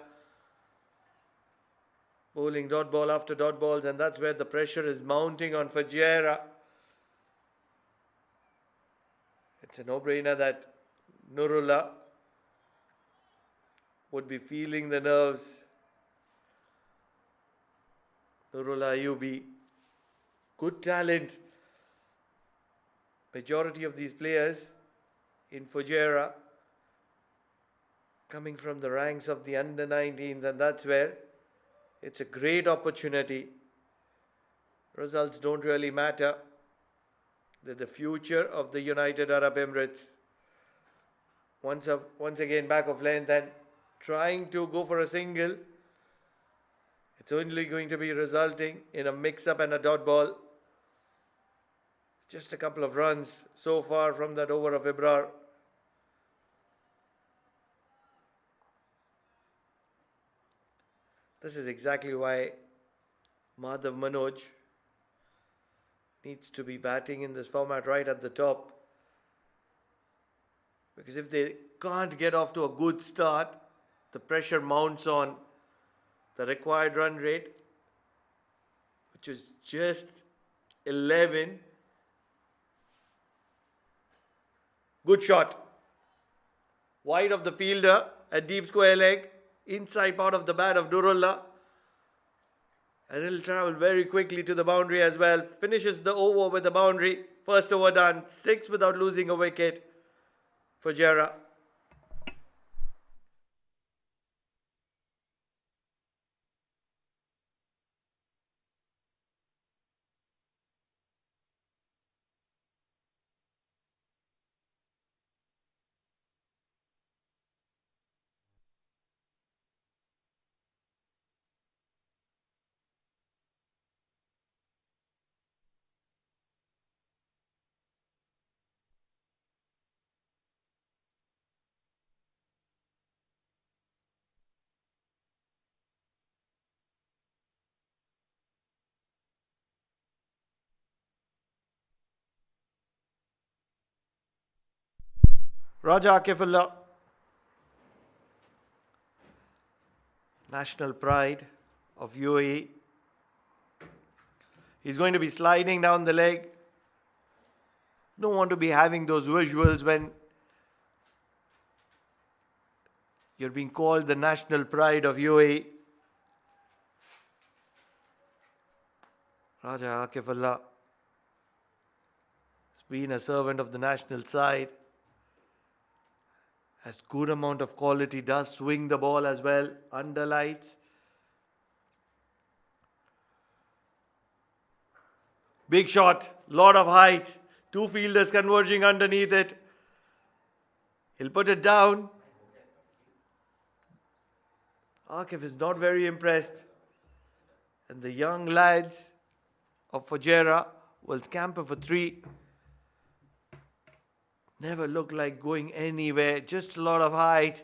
Bowling dot ball after dot balls, and that's where the pressure is mounting on Fujairah. It's a no-brainer that Nurullah would be feeling the nerves. Nurullah Ayubi, good talent. Majority of these players in Fujairah coming from the ranks of the under-19s, and that's where it's a great opportunity. Results don't really matter. They're the future of the United Arab Emirates. Once again back of length and trying to go for a single. It's only going to be resulting in a mix-up and a dot ball. Just a couple of runs so far from that over of Ibrar. This is exactly why Madhav Manoj needs to be batting in this format right at the top. Because if they can't get off to a good start, the pressure mounts on the required run rate, which is just 11. Good shot. Wide of the fielder at deep square leg. Inside part of the bat of Nurullah. And it'll travel very quickly to the boundary as well. Finishes the over with the boundary. First over done. 6 without losing a wicket for Fujairah. Raja Akifullah, national pride of UAE. He's going to be sliding down the leg. Don't want to be having those visuals when you're being called the national pride of UAE. Raja Akifullah has been a servant of the national side. Has good amount of quality, does swing the ball as well, under lights. Big shot, lot of height, 2 fielders converging underneath it. He'll put it down. Akif is not very impressed. And the young lads of Fujairah will scamper for 3. Never looked like going anywhere, just a lot of height.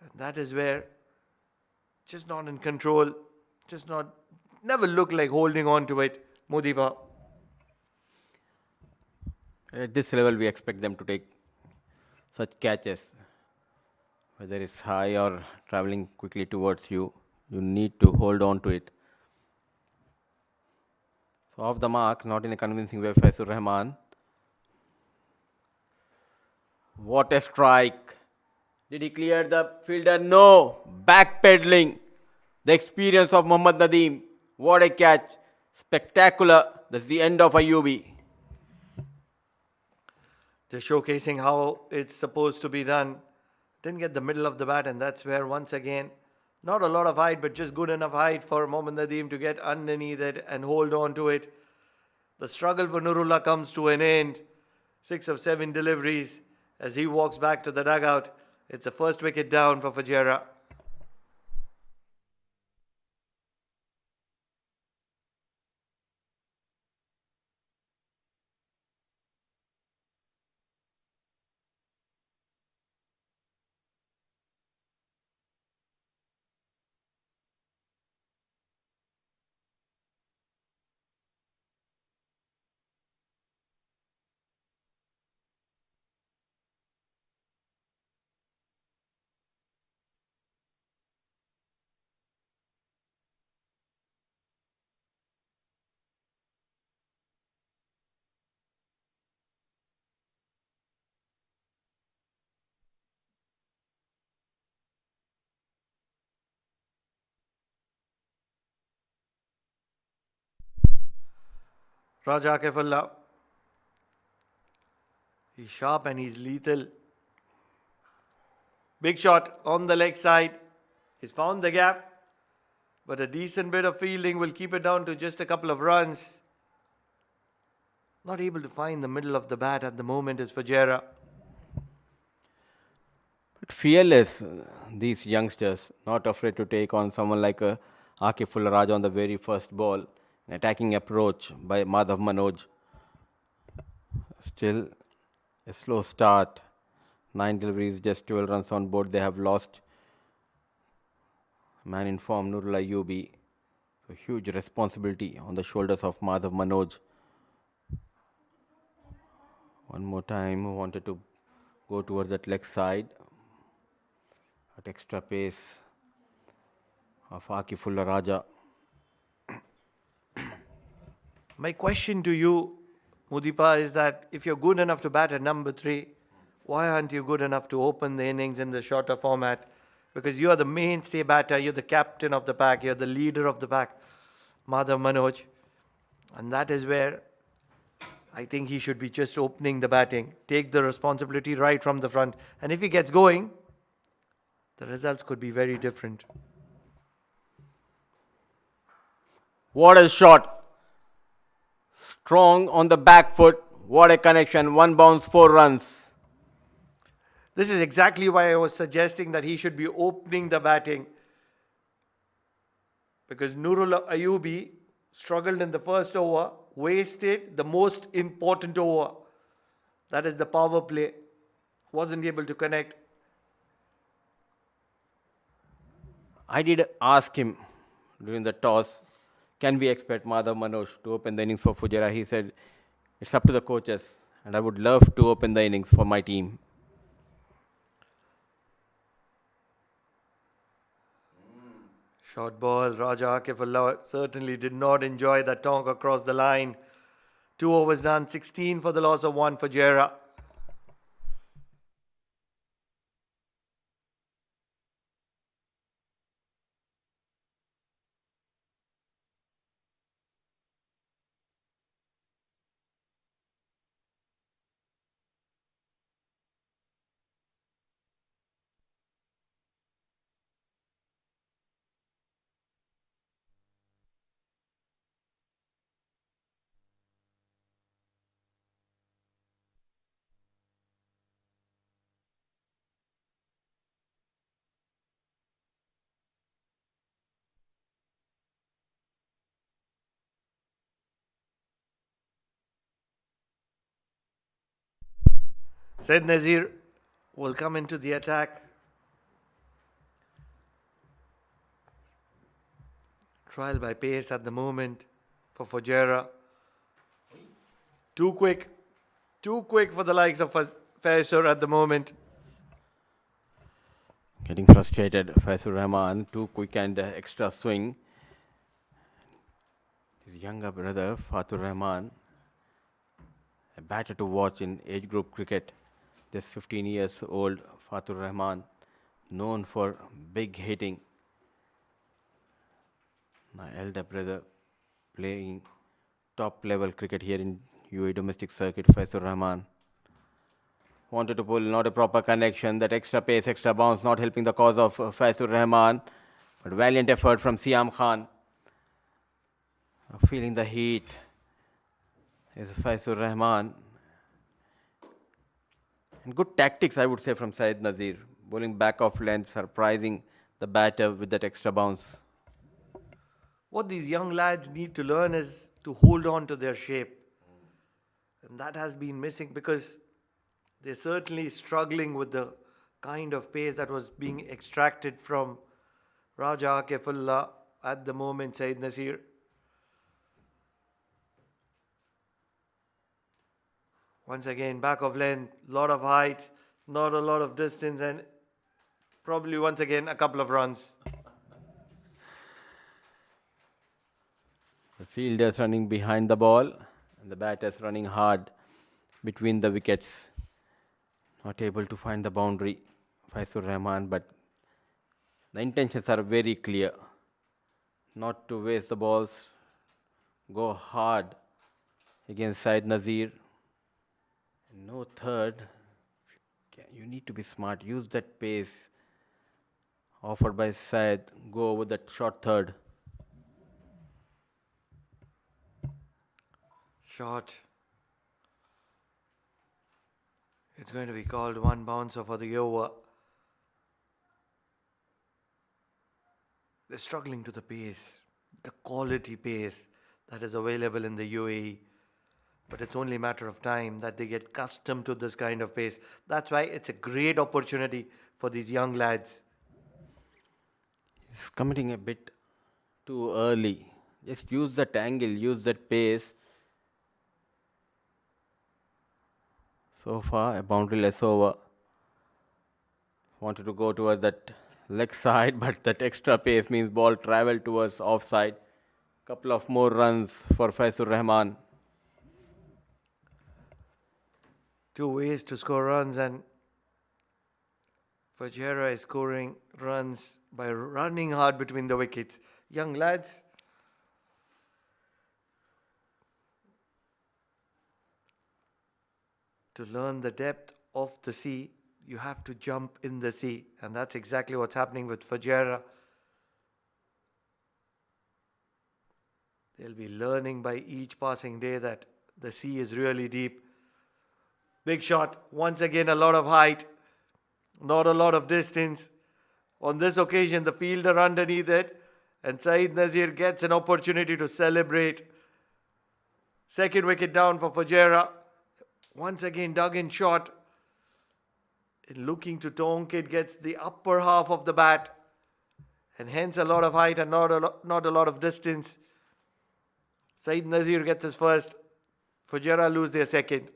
And that is where, just not in control, never looked like holding on to it, Mudiba. At this level, we expect them to take such catches. Whether it's high or traveling quickly towards you, you need to hold on to it. So off the mark, not in a convincing way, Faisur Rahman. What a strike. Did he clear the fielder? No. Backpedaling. The experience of Mohammad Nadeem. What a catch. Spectacular. That's the end of Ayubi. Just showcasing how it's supposed to be done. Didn't get the middle of the bat, and that's where once again, not a lot of height, but just good enough height for Mohammad Nadeem to get underneath it and hold on to it. The struggle for Nurullah comes to an end. 6 of 7 deliveries. As he walks back to the dugout, it's a first wicket down for Fujairah. Raja Akifullah. He's sharp and he's lethal. Big shot on the leg side. He's found the gap. But a decent bit of fielding will keep it down to just a couple of runs. Not able to find the middle of the bat at the moment is Fujairah. But fearless, these youngsters, not afraid to take on someone like Akifullah Raja on the very first ball. An attacking approach by Madhav Manoj. Still a slow start. 9 deliveries, just 12 runs on board. They have lost. Man in form, Nurullah Ayubi. So huge responsibility on the shoulders of Madhav Manoj. One more time, wanted to go towards that leg side at extra pace of Akifullah Raja. My question to you, Mudipa, is that if you're good enough to bat at number 3, why aren't you good enough to open the innings in the shorter format? Because you are the mainstay batter, you're the captain of the pack, you're the leader of the pack, Madhav Manoj. And that is where I think he should be just opening the batting, take the responsibility right from the front. And if he gets going, the results could be very different. What a shot! Strong on the back foot. What a connection. 1 bounce, 4 runs. This is exactly why I was suggesting that he should be opening the batting. Because Nurul Ayubi struggled in the first over, wasted the most important over. That is the power play. Wasn't able to connect. I did ask him during the toss, can we expect Madhav Manoj to open the innings for Fujairah? He said, it's up to the coaches, and I would love to open the innings for my team. Short ball, Raja Akifullah certainly did not enjoy that tonk across the line. 2 overs done, 16 for the loss of 1 for Fujairah. Said Nazir will come into the attack. Trial by pace at the moment for Fujairah. Too quick for the likes of Faisal at the moment. Getting frustrated, Faisal Rahman, too quick and extra swing. His younger brother, Fatur Rahman, a batter to watch in age group cricket. Just 15 years old, Fatur Rahman, known for big hitting. My elder brother playing top level cricket here in UAE domestic circuit, Faisal Rahman. Wanted to pull, not a proper connection. That extra pace, extra bounce, not helping the cause of Faisal Rahman. But valiant effort from Siam Khan. Feeling the heat is Faisal Rahman. And good tactics, I would say, from Syed Nazir. Bowling back off length, surprising the batter with that extra bounce. What these young lads need to learn is to hold on to their shape. And that has been missing because they're certainly struggling with the kind of pace that was being extracted from Raja Akifullah at the moment, Syed Nazir. Once again, back of length, lot of height, not a lot of distance, and probably once again a couple of runs. The fielders running behind the ball and the batters running hard between the wickets. Not able to find the boundary, Faisal Rahman, but the intentions are very clear. Not to waste the balls, go hard against Syed Nazir. No third. You need to be smart. Use that pace offered by Syed. Go over that short third. Shot. It's going to be called 1 bouncer for the over. They're struggling to the pace, the quality pace that is available in the UAE. But it's only a matter of time that they get accustomed to this kind of pace. That's why it's a great opportunity for these young lads. He's committing a bit too early Just use that angle, use that pace. So far, a boundaryless over. Wanted to go towards that leg side, but that extra pace means ball traveled towards offside. Couple of more runs for Faisur Rahman. 2 ways to score runs, and Fujairah is scoring runs by running hard between the wickets. Young lads, to learn the depth of the sea, you have to jump in the sea. And that's exactly what's happening with Fujairah. They'll be learning by each passing day that the sea is really deep. Big shot. Once again, a lot of height. Not a lot of distance. On this occasion, the fielder underneath it. And Saeed Nazir gets an opportunity to celebrate. Second wicket down for Fujairah. Once again, dug in shot. Looking to tonk it, gets the upper half of the bat. And hence a lot of height and not a lot of distance. Saeed Nazir gets his first. Fujairah lose their second.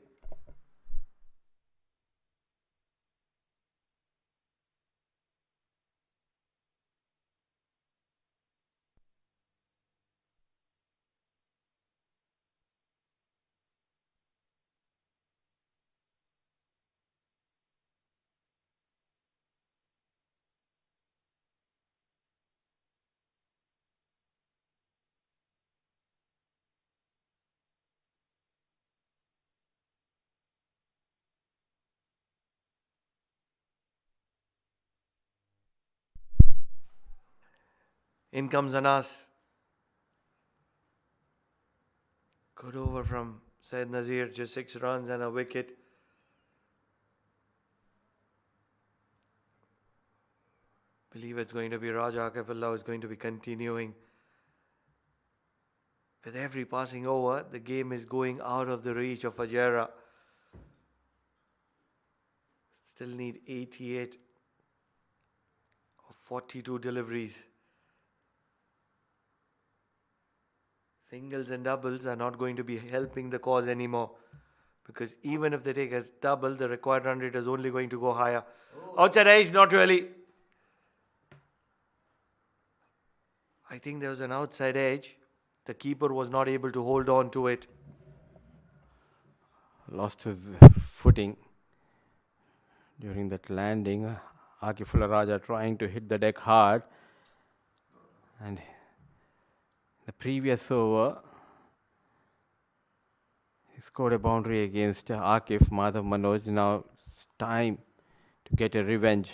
In comes Anas. Good over from Saeed Nazir, just 6 runs and a wicket. Believe it's going to be Raja Akifullah is going to be continuing. With every passing over, the game is going out of the reach of Fujairah. Still need 88 of 42 deliveries. Singles and doubles are not going to be helping the cause anymore. Because even if they take a double, the required run rate is only going to go higher. Outside edge, not really. I think there was an outside edge. The keeper was not able to hold on to it. Lost his footing during that landing. Akifullah Raja trying to hit the deck hard. And the previous over, he scored a boundary against Akif. Madhav Manoj. Now it's time to get a revenge.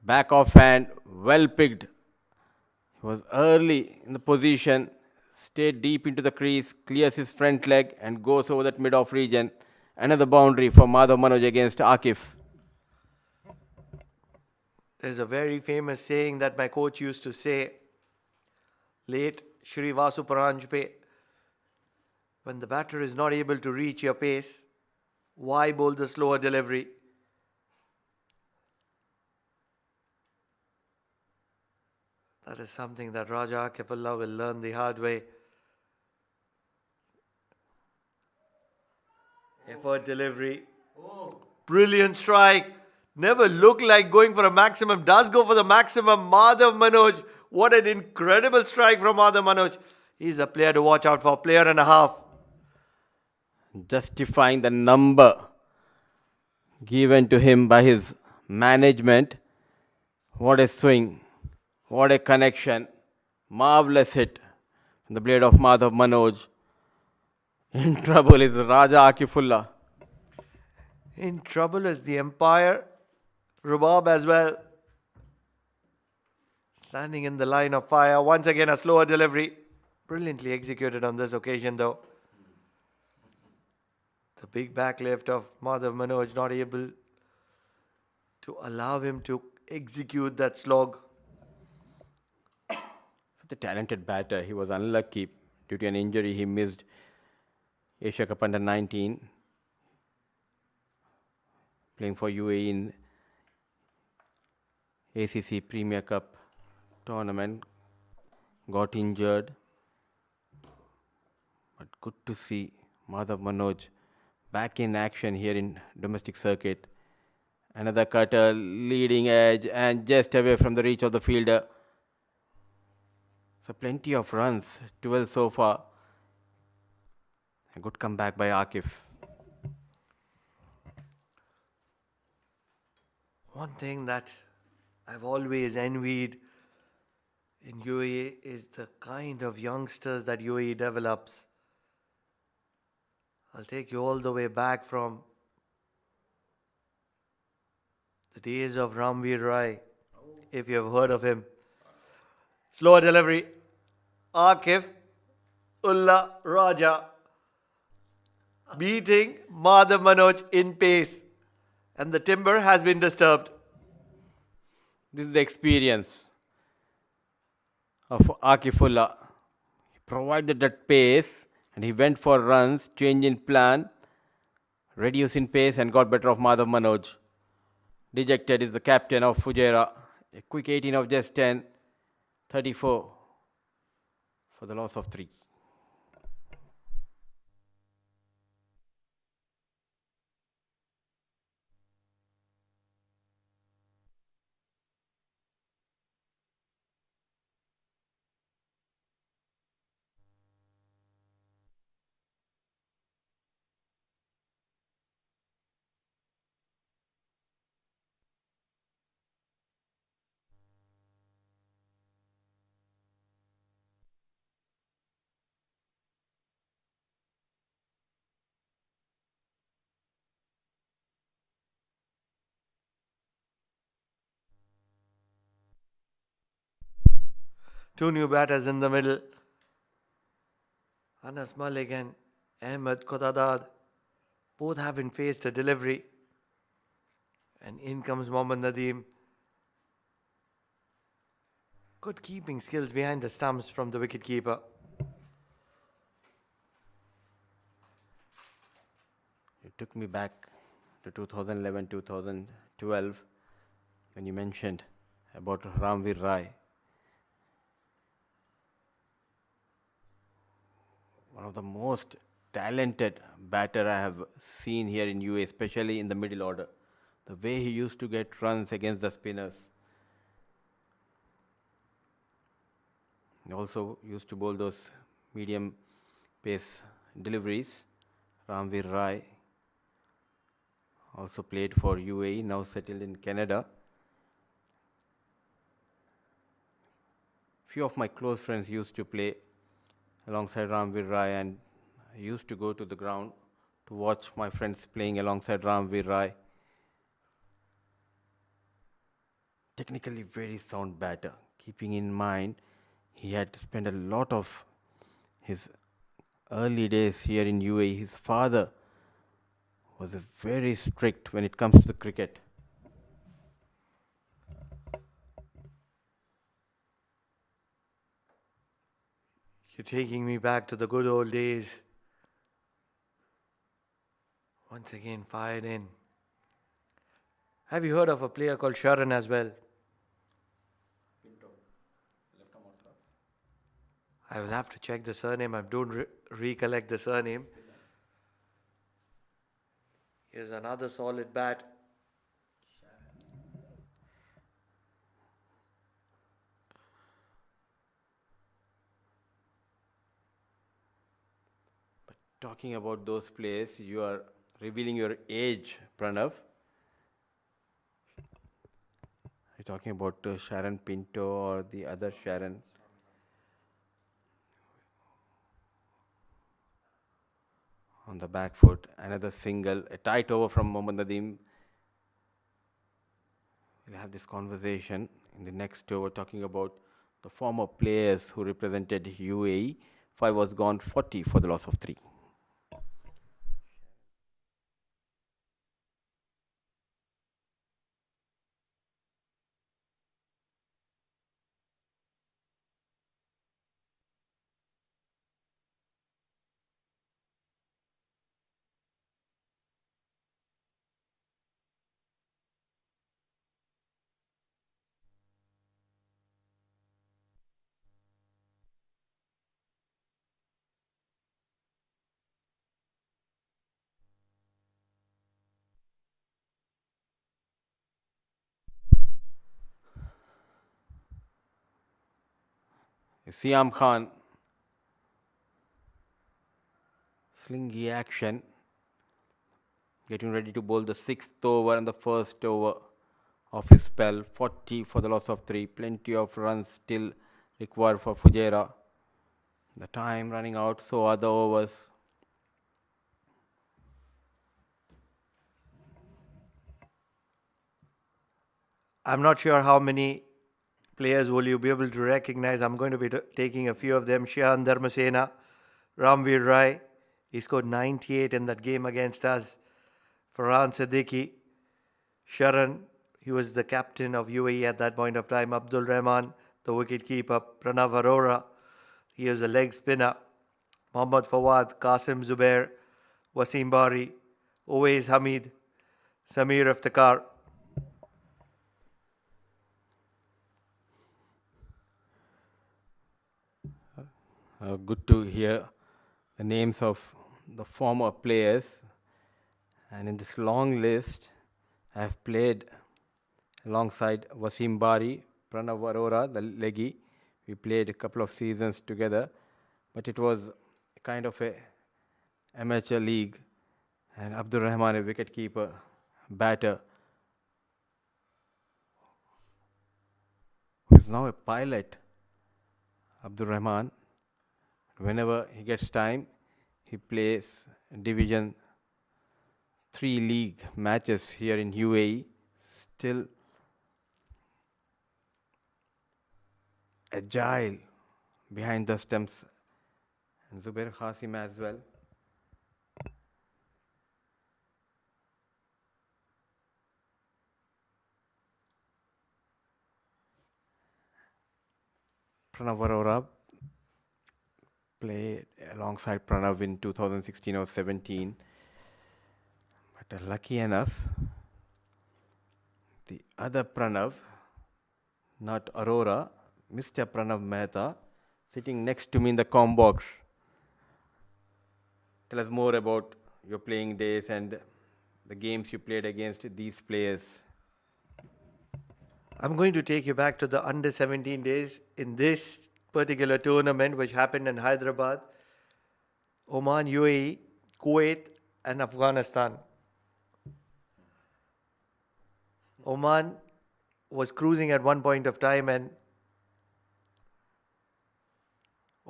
Back offhand, well picked. He was early in the position, stayed deep into the crease, clears his front leg and goes over that mid-off region. Another boundary for Madhav Manoj against Akif. There's a very famous saying that my coach used to say, late Shri Vasu Paranjpe, when the batter is not able to reach your pace, why bowl the slower delivery? That is something that Raja Akifullah will learn the hard way. Effort delivery. Brilliant strike. Never looked like going for a maximum. Does go for the maximum. Madhav Manoj. What an incredible strike from Madhav Manoj. He's a player to watch out for. Player and a half. Justifying the number given to him by his management. What a swing. What a connection. Marvelous hit from the blade of Madhav Manoj. In trouble is Raja Akifullah. In trouble is the umpire. Rubab as well. Standing in the line of fire. Once again a slower delivery. Brilliantly executed on this occasion though. The big backlift of Madhav Manoj not able to allow him to execute that slog. Such a talented batter. He was unlucky. Due to an injury, he missed Asia Cup Under 19. Playing for UAE in ACC Premier Cup tournament. Got injured. But good to see Madhav Manoj back in action here in domestic circuit. Another cutter, leading edge, and just away from the reach of the fielder. So plenty of runs, 12 so far. A good comeback by Akif. One thing that I've always envied in UAE is the kind of youngsters that UAE develops. I'll take you all the way back from the days of Ramveer Rai, if you have heard of him. Slower delivery. Akif Ullah Raja beating Madhav Manoj in pace. And the timber has been disturbed. This is the experience of Akifullah. He provided that pace and he went for runs, change in plan, reduce in pace and got better of Madhav Manoj. Dejected is the captain of Fujairah. A quick 18 of just 10, 34 for the loss of 3. Two new batters in the middle. Anas Malik and Ahmed Qotadad both haven't faced a delivery. And in comes Mohammad Nadeem. Good keeping skills behind the stumps from the wicketkeeper. It took me back to 2011 2012 when you mentioned about Ramveer Rai. One of the most talented batter I have seen here in UAE, especially in the middle order. The way he used to get runs against the spinners. He also used to bowl those medium pace deliveries. Ramveer Rai also played for UAE, now settled in Canada. Few of my close friends used to play alongside Ramveer Rai, and I used to go to the ground to watch my friends playing alongside Ramveer Rai. Technically very sound batter, keeping in mind he had spent a lot of his early days here in UAE. His father was a very strict when it comes to the cricket. You're taking me back to the good old days. Once again, fired in. Have you heard of a player called Sharan as well? I will have to check the surname. I don't recollect the surname. Here's another solid bat. But talking about those players, you are revealing your age, Pranav. Are you talking about Sharon Pinto or the other Sharon? On the back foot, another single, a tight over from Mohammad Nadeem. We'll have this conversation in the next over talking about the former players who represented UAE. 5 was gone, 40 for the loss of 3. Siam Khan, slingy action, getting ready to bowl the sixth over and the first over of his spell. 40 for the loss of 3. Plenty of runs still required for Fujairah. The time running out, so are the overs. I'm not sure how many players will you be able to recognize. I'm going to be taking a few of them. Shihan Dharmasena, Ramveer Rai. He scored 98 in that game against us. Farhan Siddiqui, Sharan, he was the captain of UAE at that point of time. Abdul Rahman, the wicketkeeper. Pranav Arora, he was a leg spinner. Mohammad Fawad, Qasim Zubair, Wasim Bari, Uwais Hamid, Samir Iftikhar. Good to hear the names of the former players. And in this long list, I have played alongside Wasim Bari, Pranav Arora, the leggy. We played a couple of seasons together, but it was kind of a amateur league. And Abdul Rahman, a wicketkeeper, batter, who is now a pilot. Abdul Rahman, whenever he gets time, he plays Division 3 league matches here in UAE. Still agile behind the stumps, and Zubair Qasim as well. Pranav Arora played alongside Pranav in 2016 or 17. But lucky enough, the other Pranav, not Arora, Mr. Pranav Mehta, sitting next to me in the comm box. Tell us more about your playing days and the games you played against these players. I'm going to take you back to the under 17 days in this particular tournament, which happened in Hyderabad, Oman, UAE, Kuwait, and Afghanistan. Oman was cruising at one point of time, and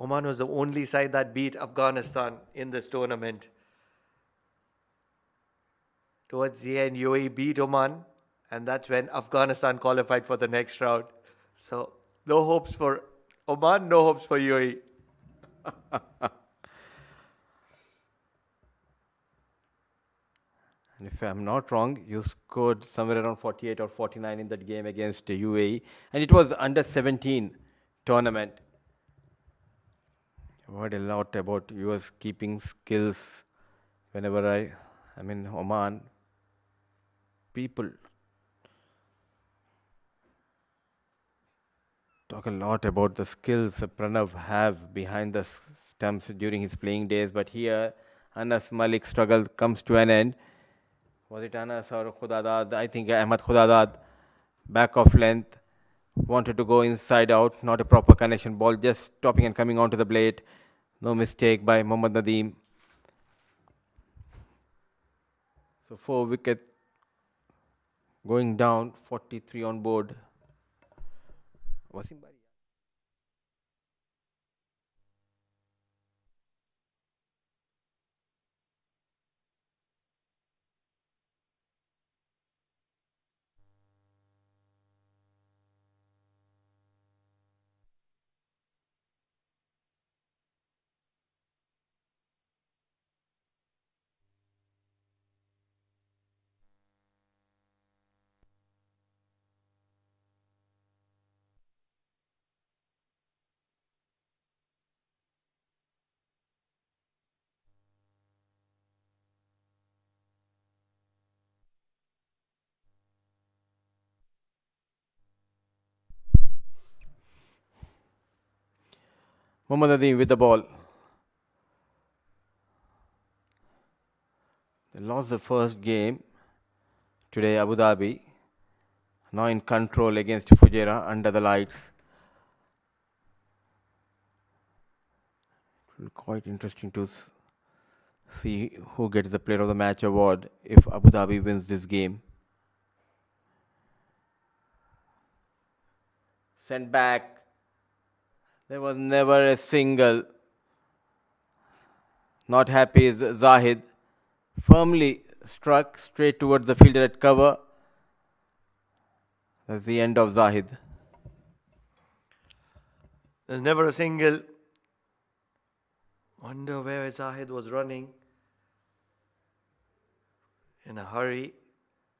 Oman was the only side that beat Afghanistan in this tournament. Towards the end, UAE beat Oman, and that's when Afghanistan qualified for the next round. So, no hopes for Oman, no hopes for UAE. And if I'm not wrong, you scored somewhere around 48 or 49 in that game against UAE. And it was under 17 tournament. I heard a lot about US keeping skills whenever I'm in Oman. People talk a lot about the skills Pranav have behind the stumps during his playing days. But here, Anas Malik's struggle comes to an end. Was it Anas or Khudadad? I think Ahmad Khudadad, back of length, wanted to go inside out, not a proper connection ball, just stopping and coming onto the blade. No mistake by Mohammad Nadeem. So 4 wicket going down, 43 on board. Wasim Bari. Mohammad Nadeem with the ball. They lost the first game today, Abu Dhabi. Now in control against Fujairah under the lights. Quite interesting to see who gets the Player of the Match award if Abu Dhabi wins this game. Sent back. There was never a single. Not happy is Zahed. Firmly struck straight towards the fielder at cover. That's the end of Zahed. There's never a single. Wonder where Zahed was running in a hurry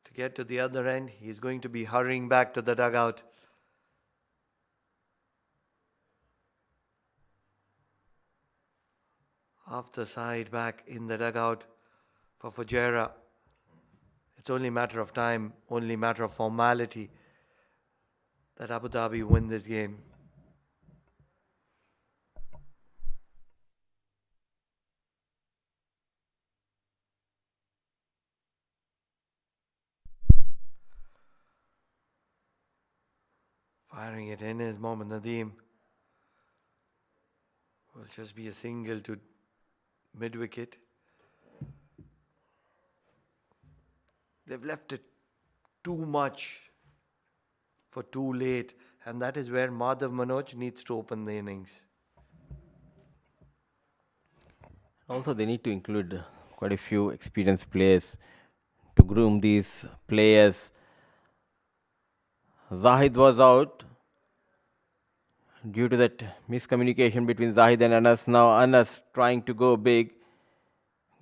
to get to the other end. He's going to be hurrying back to the dugout. Off the side, back in the dugout for Fujairah. It's only a matter of time, only a matter of formality that Abu Dhabi win this game. Firing it in is Mohammad Nadeem. Will just be a single to mid wicket. They've left it too much for too late, and that is where Madhav Manoj needs to open the innings. Also, they need to include quite a few experienced players to groom these players. Zahid was out due to that miscommunication between Zahid and Anas. Now Anas trying to go big,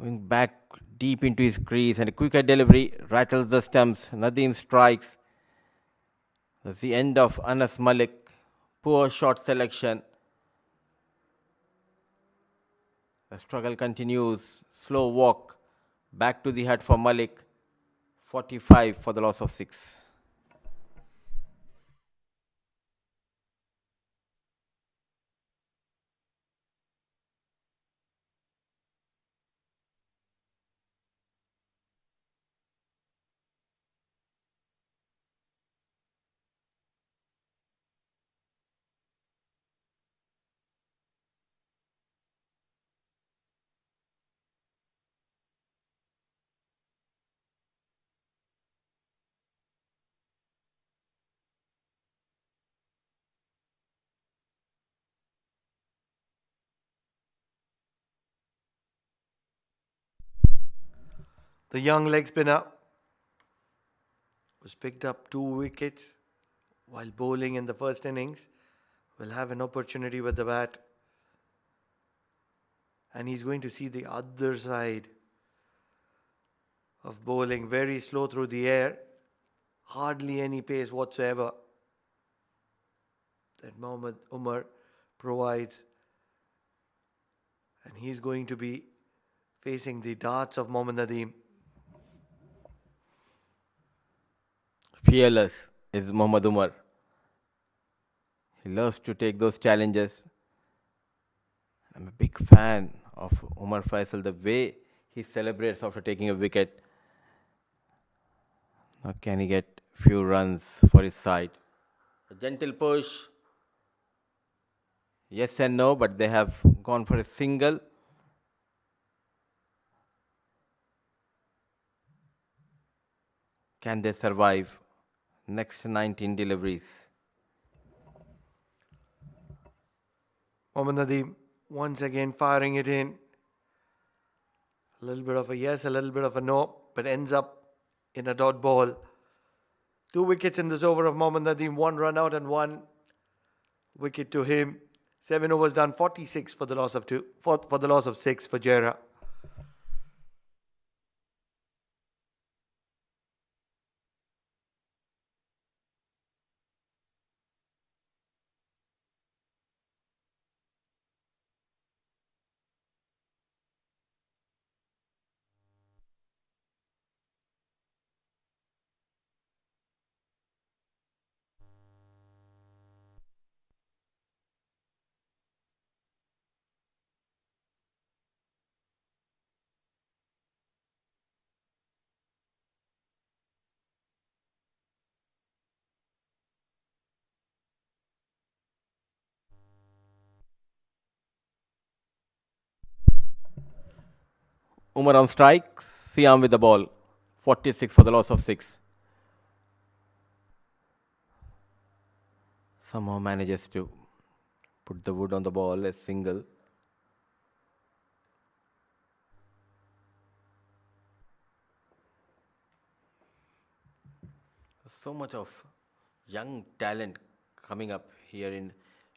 going back deep into his crease, and a quicker delivery rattles the stumps. Nadeem strikes. That's the end of Anas Malik. Poor shot selection. The struggle continues. Slow walk. Back to the hut for Malik. 45 for the loss of 6. The young leg spinner was picked up 2 wickets while bowling in the first innings. Will have an opportunity with the bat, and he's going to see the other side of bowling, very slow through the air, hardly any pace whatsoever that Mohammad Umar provides, and he's going to be facing the darts of Mohammad Nadeem. Fearless is Muhammad Umar. He loves to take those challenges. I'm a big fan of Umar Faisal, the way he celebrates after taking a wicket. Now can he get few runs for his side? A gentle push. Yes and no, but they have gone for a single. Can they survive next 19 deliveries? Mohammad Nadeem once again firing it in. A little bit of a yes, a little bit of a no, but ends up in a dot ball. 2 wickets in this over of Mohammad Nadeem, 1 run out and 1 wicket to him. 7 overs done, 46 for the loss of 2, for the loss of 6 for Fujairah. Umar on strike, Siam with the ball. 46 for the loss of 6. Somehow manages to put the wood on the ball as single. So much of young talent coming up here in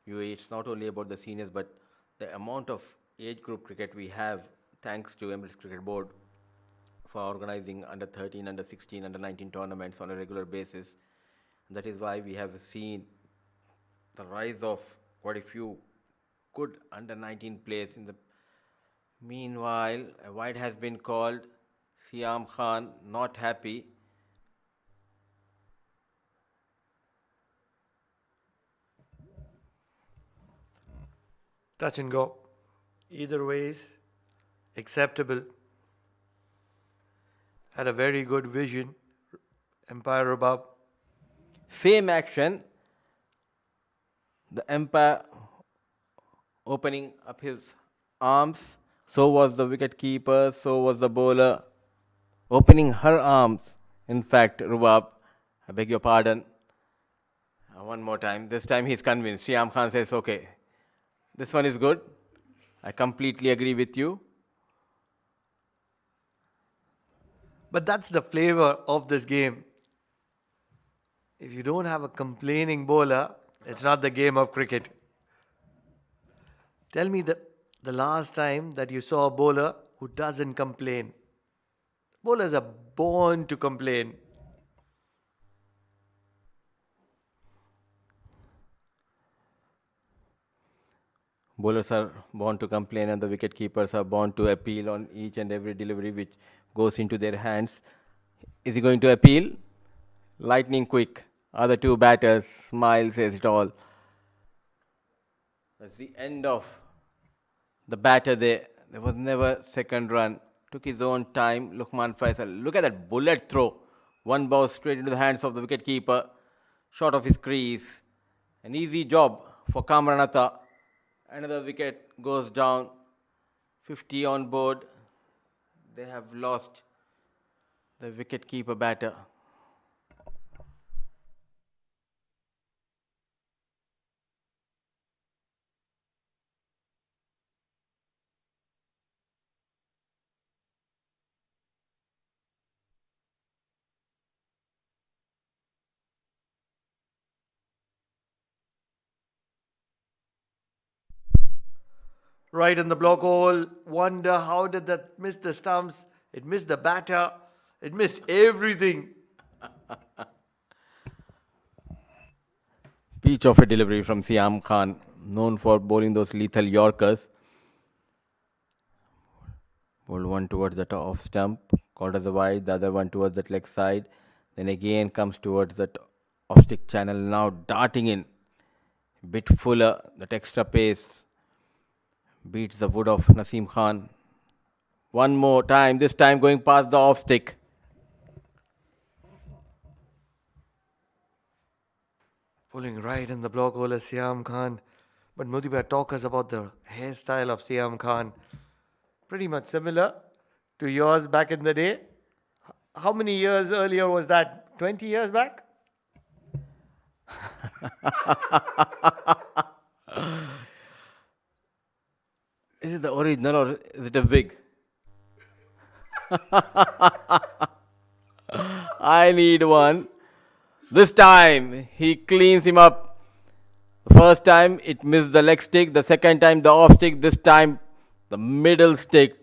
UAE. It's not only about the seniors, but the amount of age group cricket we have, thanks to Emirates Cricket Board for organizing under 13, under 16, under 19 tournaments on a regular basis. That is why we have seen the rise of quite a few good under 19 players in the meanwhile. A wide has been called. Siam Khan not happy. Touch and go. Either ways, acceptable. Had a very good vision. Empire Rubab. Same action. The umpire opening up his arms. So was the wicket keeper. So was the bowler opening her arms. In fact, Rubab, I beg your pardon. One more time. This time he's convinced. Siam Khan says, okay, this one is good. I completely agree with you. But that's the flavor of this game. If you don't have a complaining bowler, it's not the game of cricket. Tell me the last time that you saw a bowler who doesn't complain. Bowlers are born to complain. Bowlers are born to complain, and the wicket keepers are born to appeal on each and every delivery which goes into their hands. Is he going to appeal? Lightning quick. Other two batters. Smile says it all. That's the end of the batter there. There was never second run. Took his own time. Luqman Faisal. Look at that bullet throw. One ball straight into the hands of the wicket keeper. Short of his crease. An easy job for Kamranatha. Another wicket goes down. 50 on board. They have lost the wicket keeper batter. Right in the block hole. Wonder how did that miss the stumps? It missed the batter. It missed everything. Peach of a delivery from Siam Khan, known for bowling those lethal Yorkers. Bowled one towards the off stump, called as a wide, the other one towards that leg side. Then again comes towards that off stick channel, now darting in. Bit fuller, that extra pace beats the wood of Naseem Khan. One more time, this time going past the off stick. Pulling right in the block hole is Siam Khan. But Mudibhai, talk us about the hairstyle of Siam Khan. Pretty much similar to yours back in the day. How many years earlier was that? 20 years back? Is it the original or is it a wig? I need one. This time he cleans him up. The first time it missed the leg stick, the second time the off stick, this time the middle stick.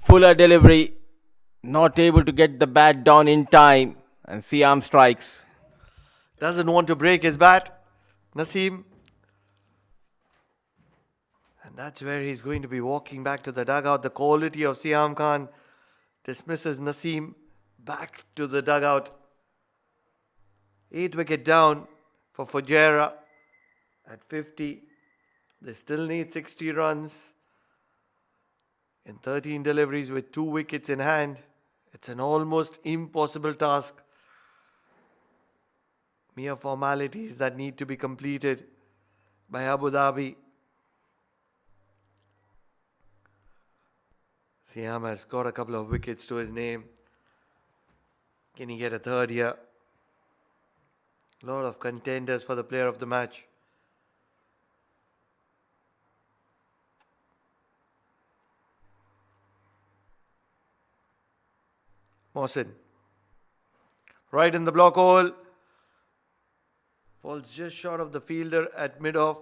Fuller delivery, not able to get the bat down in time, and Siam strikes. Doesn't want to break his bat. Naseem. And that's where he's going to be walking back to the dugout. The quality of Siam Khan dismisses Naseem back to the dugout. 8 wicket down for Fujairah at 50. They still need 60 runs. In 13 deliveries with 2 wickets in hand, it's an almost impossible task. Mere formalities that need to be completed by Abu Dhabi. Siam has got a couple of wickets to his name. Can he get a third here? A lot of contenders for the player of the match. Mohsin. Right in the block hole. Falls just short of the fielder at mid-off.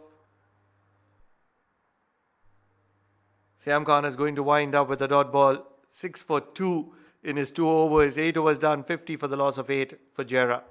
Siam Khan is going to wind up with a dot ball. 6 for 2 in his 2 overs. 8 overs done, 50 for the loss of 8 for Fujairah.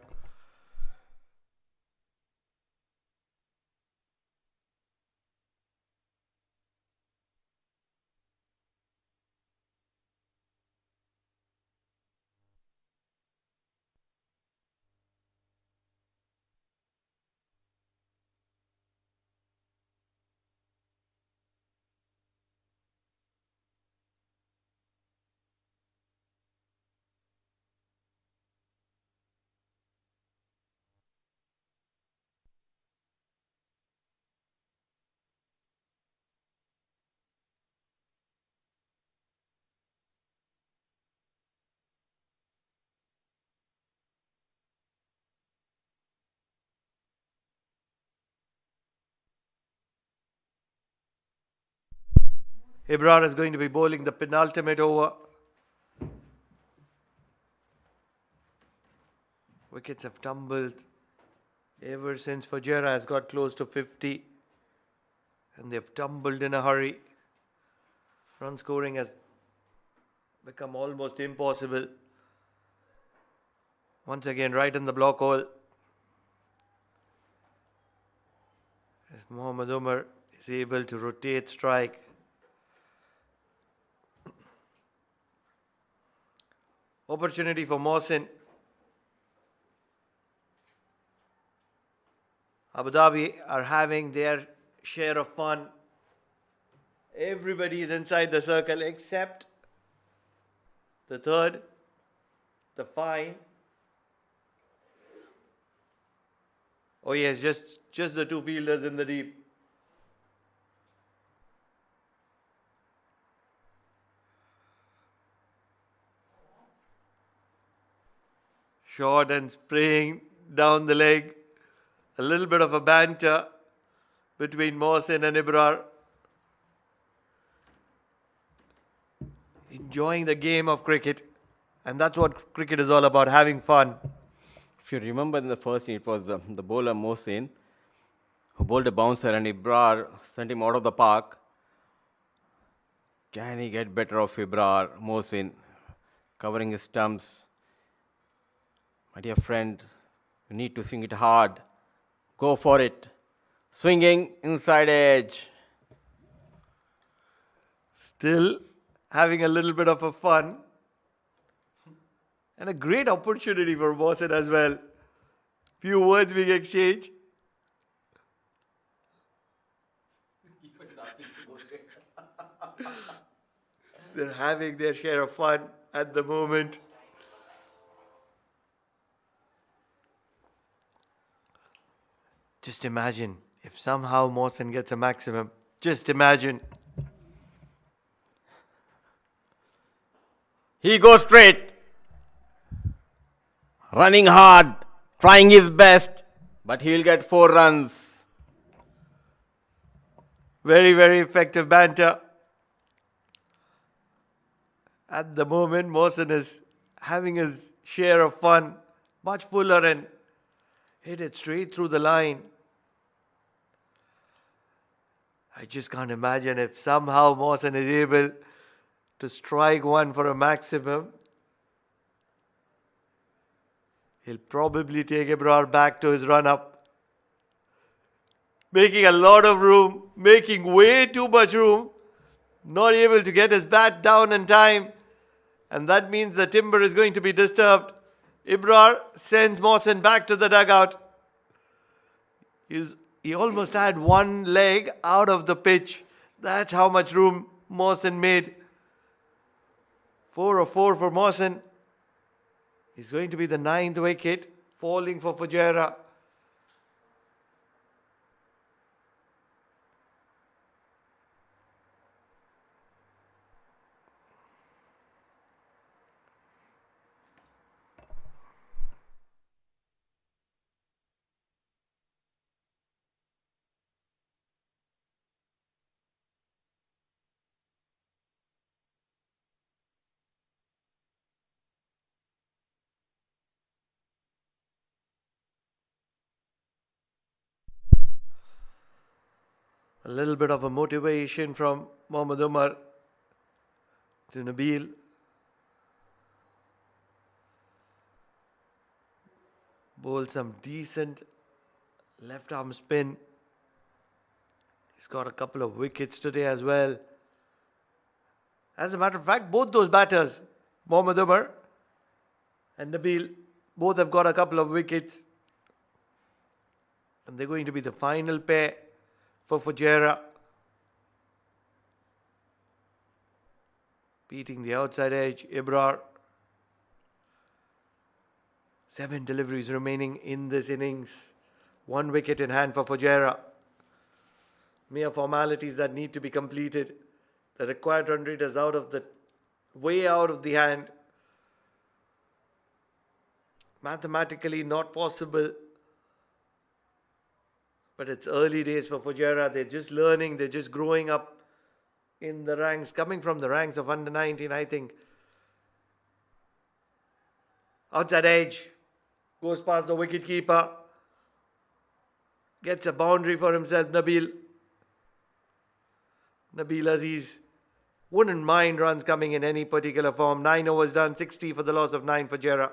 Ibrar is going to be bowling the penultimate over. Wickets have tumbled ever since Fujairah has got close to 50. And they've tumbled in a hurry. Run scoring has become almost impossible. Once again, right in the block hole. As Mohammad Umar is able to rotate strike. Opportunity for Mohsin. Abu Dhabi are having their share of fun. Everybody is inside the circle except the third, the fine. Oh yes, just the 2 fielders in the deep. Short and spraying down the leg. A little bit of a banter between Mohsin and Ibrar. Enjoying the game of cricket. And that's what cricket is all about, having fun. If you remember in the first inning, it was the bowler Mohsin who bowled a bouncer and Ibrar sent him out of the park. Can he get better of Ibrar, Mohsin, covering his stumps? My dear friend, you need to swing it hard. Go for it. Swinging inside edge. Still having a little bit of a fun. And a great opportunity for Mohsin as well. Few words being exchanged. They're having their share of fun at the moment. Just imagine if somehow Mohsin gets a maximum. Just imagine. He goes straight. Running hard. Trying his best. But he'll get 4 runs. Very, very effective banter. At the moment, Mohsin is having his share of fun. Much fuller and hit it straight through the line. I just can't imagine if somehow Mohsin is able to strike one for a maximum. He'll probably take Ibrar back to his run-up. Making a lot of room, making way too much room. Not able to get his bat down in time. And that means the timber is going to be disturbed. Ibrar sends Mohsin back to the dugout. He almost had one leg out of the pitch. That's how much room Mohsin made. 4 of 4 for Mohsin. He's going to be the 9th wicket, falling for Fujairah. A little bit of a motivation from Mohammad Umar to Nabil. Bowled some decent left arm spin. He's got a couple of wickets today as well. As a matter of fact, both those batters, Mohammad Umar and Nabil, both have got a couple of wickets. And they're going to be the final pair for Fujairah. Beating the outside edge, Ibrar. 7 deliveries remaining in this innings. 1 wicket in hand for Fujairah. Mere formalities that need to be completed. The required run rate is way out of the hand. Mathematically not possible. But it's early days for Fujairah. They're just learning. They're just growing up in the ranks. Coming from the ranks of under 19, I think. Outside edge. Goes past the wicketkeeper. Gets a boundary for himself, Nabil Aziz. Wouldn't mind runs coming in any particular form. 9 overs done, 60 for the loss of 9 for Fujairah.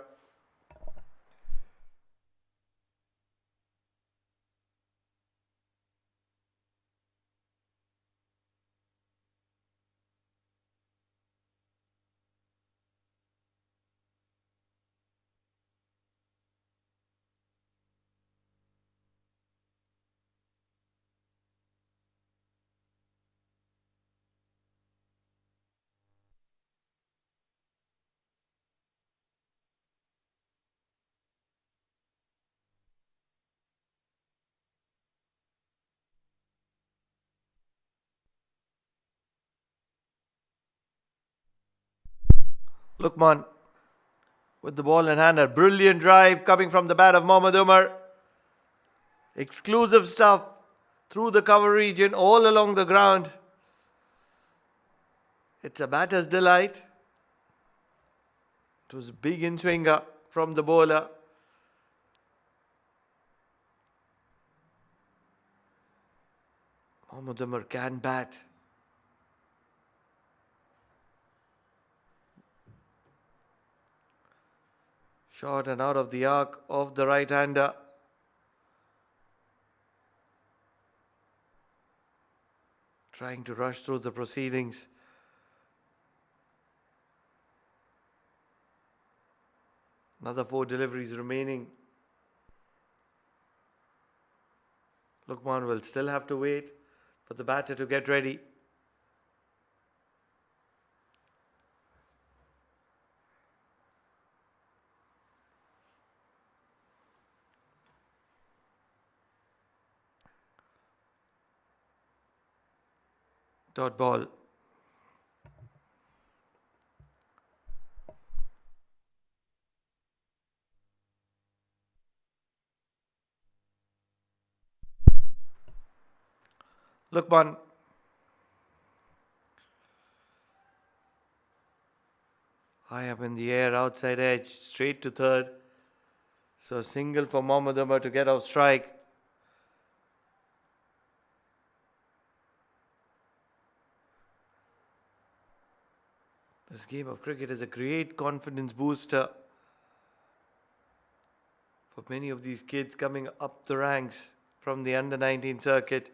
Lukman with the ball in hand. A brilliant drive coming from the bat of Mohammad Umar. Exclusive stuff through the cover region, all along the ground. It's a batter's delight. It was a big in-swinger from the bowler. Mohammad Umar can bat. Short and out of the arc of the right-hander. Trying to rush through the proceedings. Another 4 deliveries remaining. Lukman will still have to wait for the batter to get ready. Dot ball. Lukman. High up in the air, outside edge, straight to third. So a single for Mohammad Umar to get off strike. This game of cricket is a great confidence booster for many of these kids coming up the ranks from the under 19 circuit.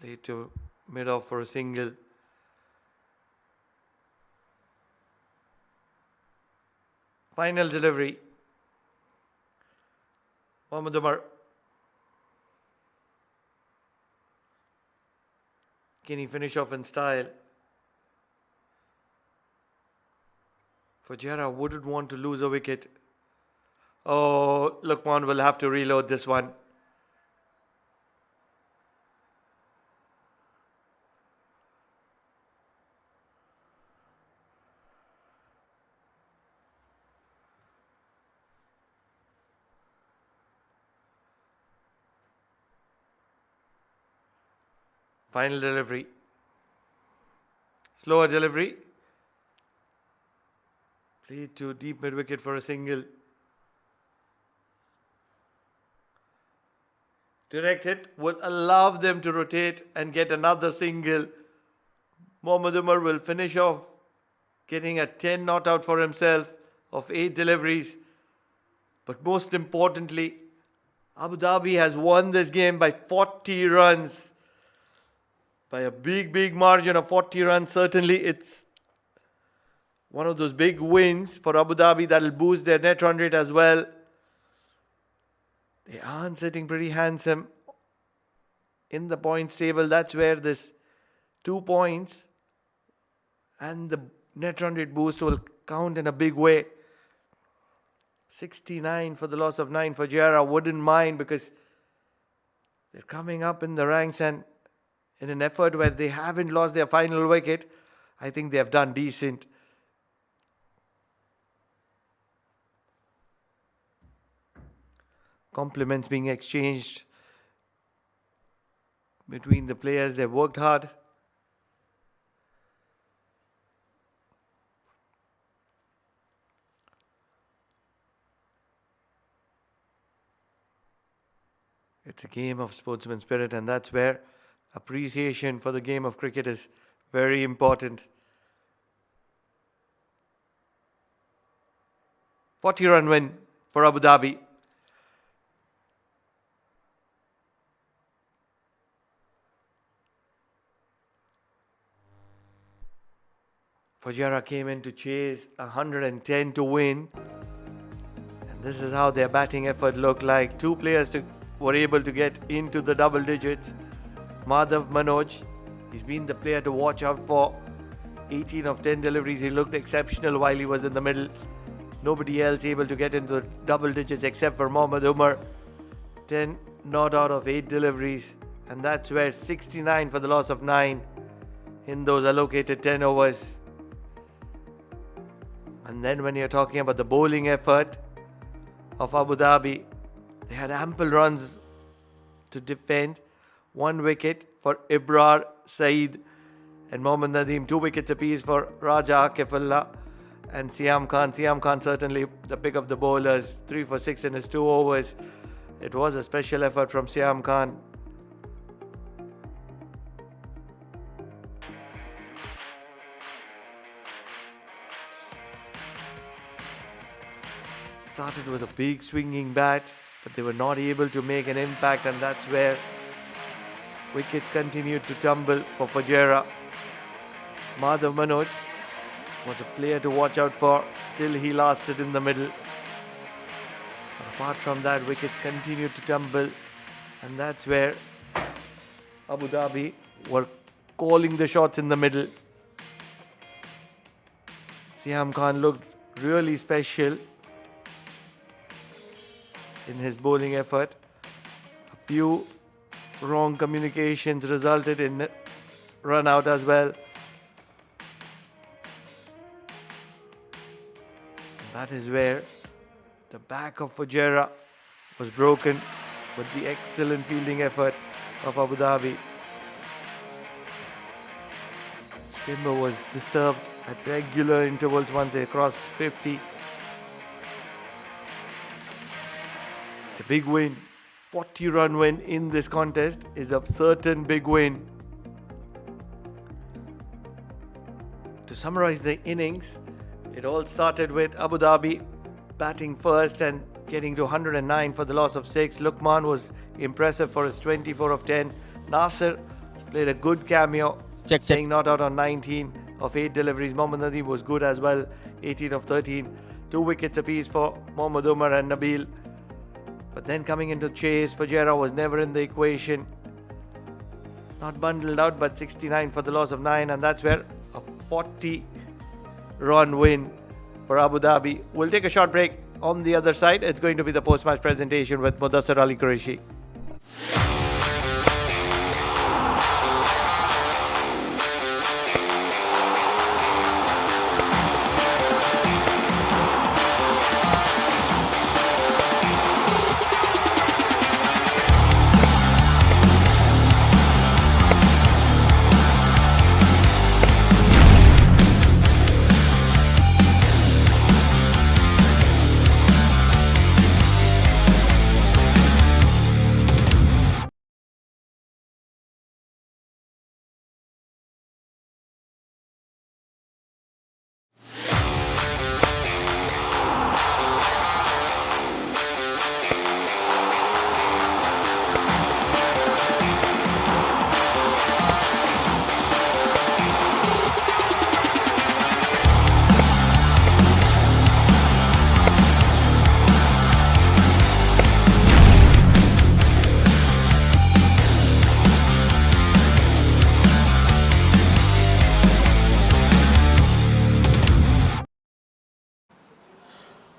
Played to mid-off for a single. Final delivery. Mohammad Umar. Can he finish off in style? Fujairah wouldn't want to lose a wicket. Oh, Lukman will have to reload this one. Final delivery. Slower delivery. Played to deep mid wicket for a single. Direct hit will allow them to rotate and get another single. Mohammad Umar will finish off getting a 10 not out for himself of 8 deliveries. But most importantly, Abu Dhabi has won this game by 40 runs. By a big margin of 40 runs. Certainly it's one of those big wins for Abu Dhabi that will boost their net run rate as well. They aren't sitting pretty handsome in the points table. That's where this 2 points and the net run rate boost will count in a big way. 69 for the loss of 9 for Fujairah. Wouldn't mind because they're coming up in the ranks, and in an effort where they haven't lost their final wicket, I think they have done decent. Compliments being exchanged between the players. They've worked hard. It's a game of sportsman spirit, and that's where appreciation for the game of cricket is very important. 40-run win for Abu Dhabi. Fujairah came in to chase 110 to win. And this is how their batting effort looked like. 2 players were able to get into the double digits. Madhav Manoj, he's been the player to watch out for. 18 of 10 deliveries. He looked exceptional while he was in the middle. Nobody else able to get into the double digits except for Mohammad Umar. 10 not out of 8 deliveries. And that's where 69 for the loss of 9 in those allocated 10 overs. And then when you're talking about the bowling effort of Abu Dhabi, they had ample runs to defend. 1 wicket for Ibrar Saeed and Mohammad Nadeem. 2 wickets apiece for Raja Akifullah and Siam Khan. Siam Khan certainly the pick of the bowlers. 3 for 6 in his 2 overs. It was a special effort from Siam Khan. Started with a big swinging bat, but they were not able to make an impact, and that's where wickets continued to tumble for Fujairah. Madhav Manoj was a player to watch out for till he lasted in the middle. But apart from that, wickets continued to tumble, and that's where Abu Dhabi were calling the shots in the middle. Siam Khan looked really special in his bowling effort. A few wrong communications resulted in run out as well. That is where the back of Fujairah was broken with the excellent fielding effort of Abu Dhabi. Timber was disturbed at regular intervals once they crossed 50. It's a big win. 40-run win in this contest is a certain big win. To summarize the innings, it all started with Abu Dhabi batting first and getting to 109 for the loss of 6. Luqman was impressive for his 24 of 10. Nasser played a good cameo, staying not out on 19 of 8 deliveries. Mohammad Nadeem was good as well, 18 of 13. 2 wickets apiece for Mohammad Umar and Nabil. But then coming into chase, Fujairah was never in the equation. Not bundled out, but 69 for the loss of 9, and that's where a 40-run win for Abu Dhabi. We'll take a short break. On the other side, it's going to be the post-match presentation with Mudassir Ali Qureshi.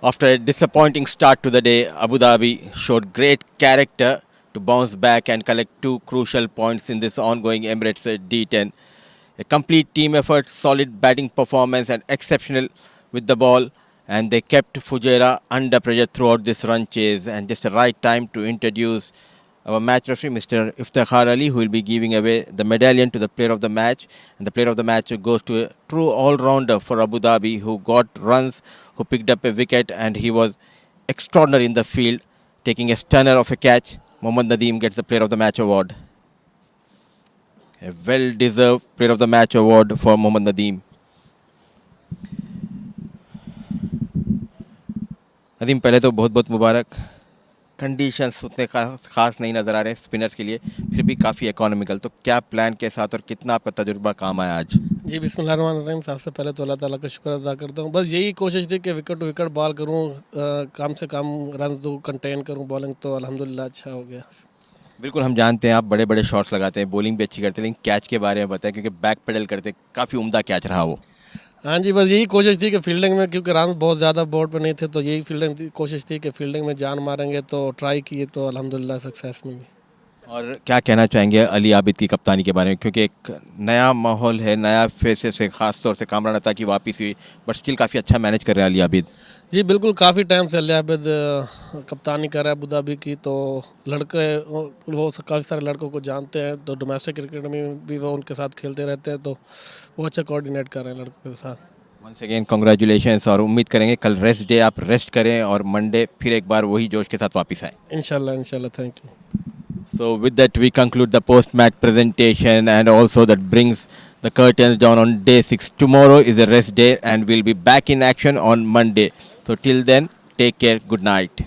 After a disappointing start to the day, Abu Dhabi showed great character to bounce back and collect two crucial points in this ongoing Emirates D10. A complete team effort, solid batting performance and exceptional with the ball, and they kept Fujairah under pressure throughout this run chase, and just the right time to introduce our match referee, Mr. Iftikhar Ali, who will be giving away the medallion to the player of the match. And the player of the match goes to a true all-rounder for Abu Dhabi, who got runs, who picked up a wicket, and he was extraordinary in the field, taking a stunner of a catch. Mohammad Nadeem gets the player of the match award. A well-deserved player of the match award for Mohammad Nadeem. Nadeem, पहले तो बहुत बहुत मुबारक. Conditions उतने खास नहीं नज़र आ रहे spinners के लिए, फिर भी काफ़ी इकोनॉमिकल. तो क्या प्लान के साथ और कितना आपका तजुर्बा काम आया आज? जी बिस्मिल्लाहिर्रहमानिर्रहीम. सबसे पहले तो अल्लाह ताला का शुक्र अदा करता हूँ. बस यही कोशिश थी कि विकेट टू विकेट बॉल करूँ, कम से कम रन दूँ, कंटेन करूँ बॉलिंग, तो अल्हम्दुलिल्लाह अच्छा हो गया. बिल्कुल, हम जानते हैं आप बड़े बड़े शॉट्स लगाते हैं, बॉलिंग भी अच्छी करते हैं, लेकिन कैच के बारे में बताएं, क्योंकि बैक पेडल करते काफ़ी उम्दा कैच रहा वो. हाँ जी, बस यही कोशिश थी कि फील्डिंग में, क्योंकि रन बहुत ज़्यादा बोर्ड पे नहीं थे, तो यही फील्डिंग कोशिश थी कि फील्डिंग में जान मारेंगे, तो ट्राई किए तो अल्हम्दुलिल्लाह सक्सेस मिली. और क्या कहना चाहेंगे अली आबिद की कप्तानी के बारे में, क्योंकि एक नया माहौल है, नया फेसेस है, ख़ास तौर से कामरान अता की वापसी हुई, बट स्टिल काफ़ी अच्छा मैनेज कर रहे हैं अली आबिद. जी बिल्कुल, काफ़ी टाइम से अली आबिद कप्तानी कर रहा है अबू धाबी की, तो लड़के वो काफ़ी सारे लड़कों को जानते हैं, तो डोमेस्टिक क्रिकेट में भी वो उनके साथ खेलते रहते हैं, तो वो अच्छा कोऑर्डिनेट कर रहे हैं लड़कों के साथ. वंस अगेन कॉन्ग्रेचुलेशंस, और उम्मीद करेंगे कल रेस्ट डे आप रेस्ट करें और मंडे फिर एक बार वही जोश के साथ वापस आए. इंशाल्लाह. Thank you. So with that we conclude the post-match presentation, and also that brings the curtains down on day 6. Tomorrow is a rest day and we'll be back in action on Monday. So till then, take care, good night.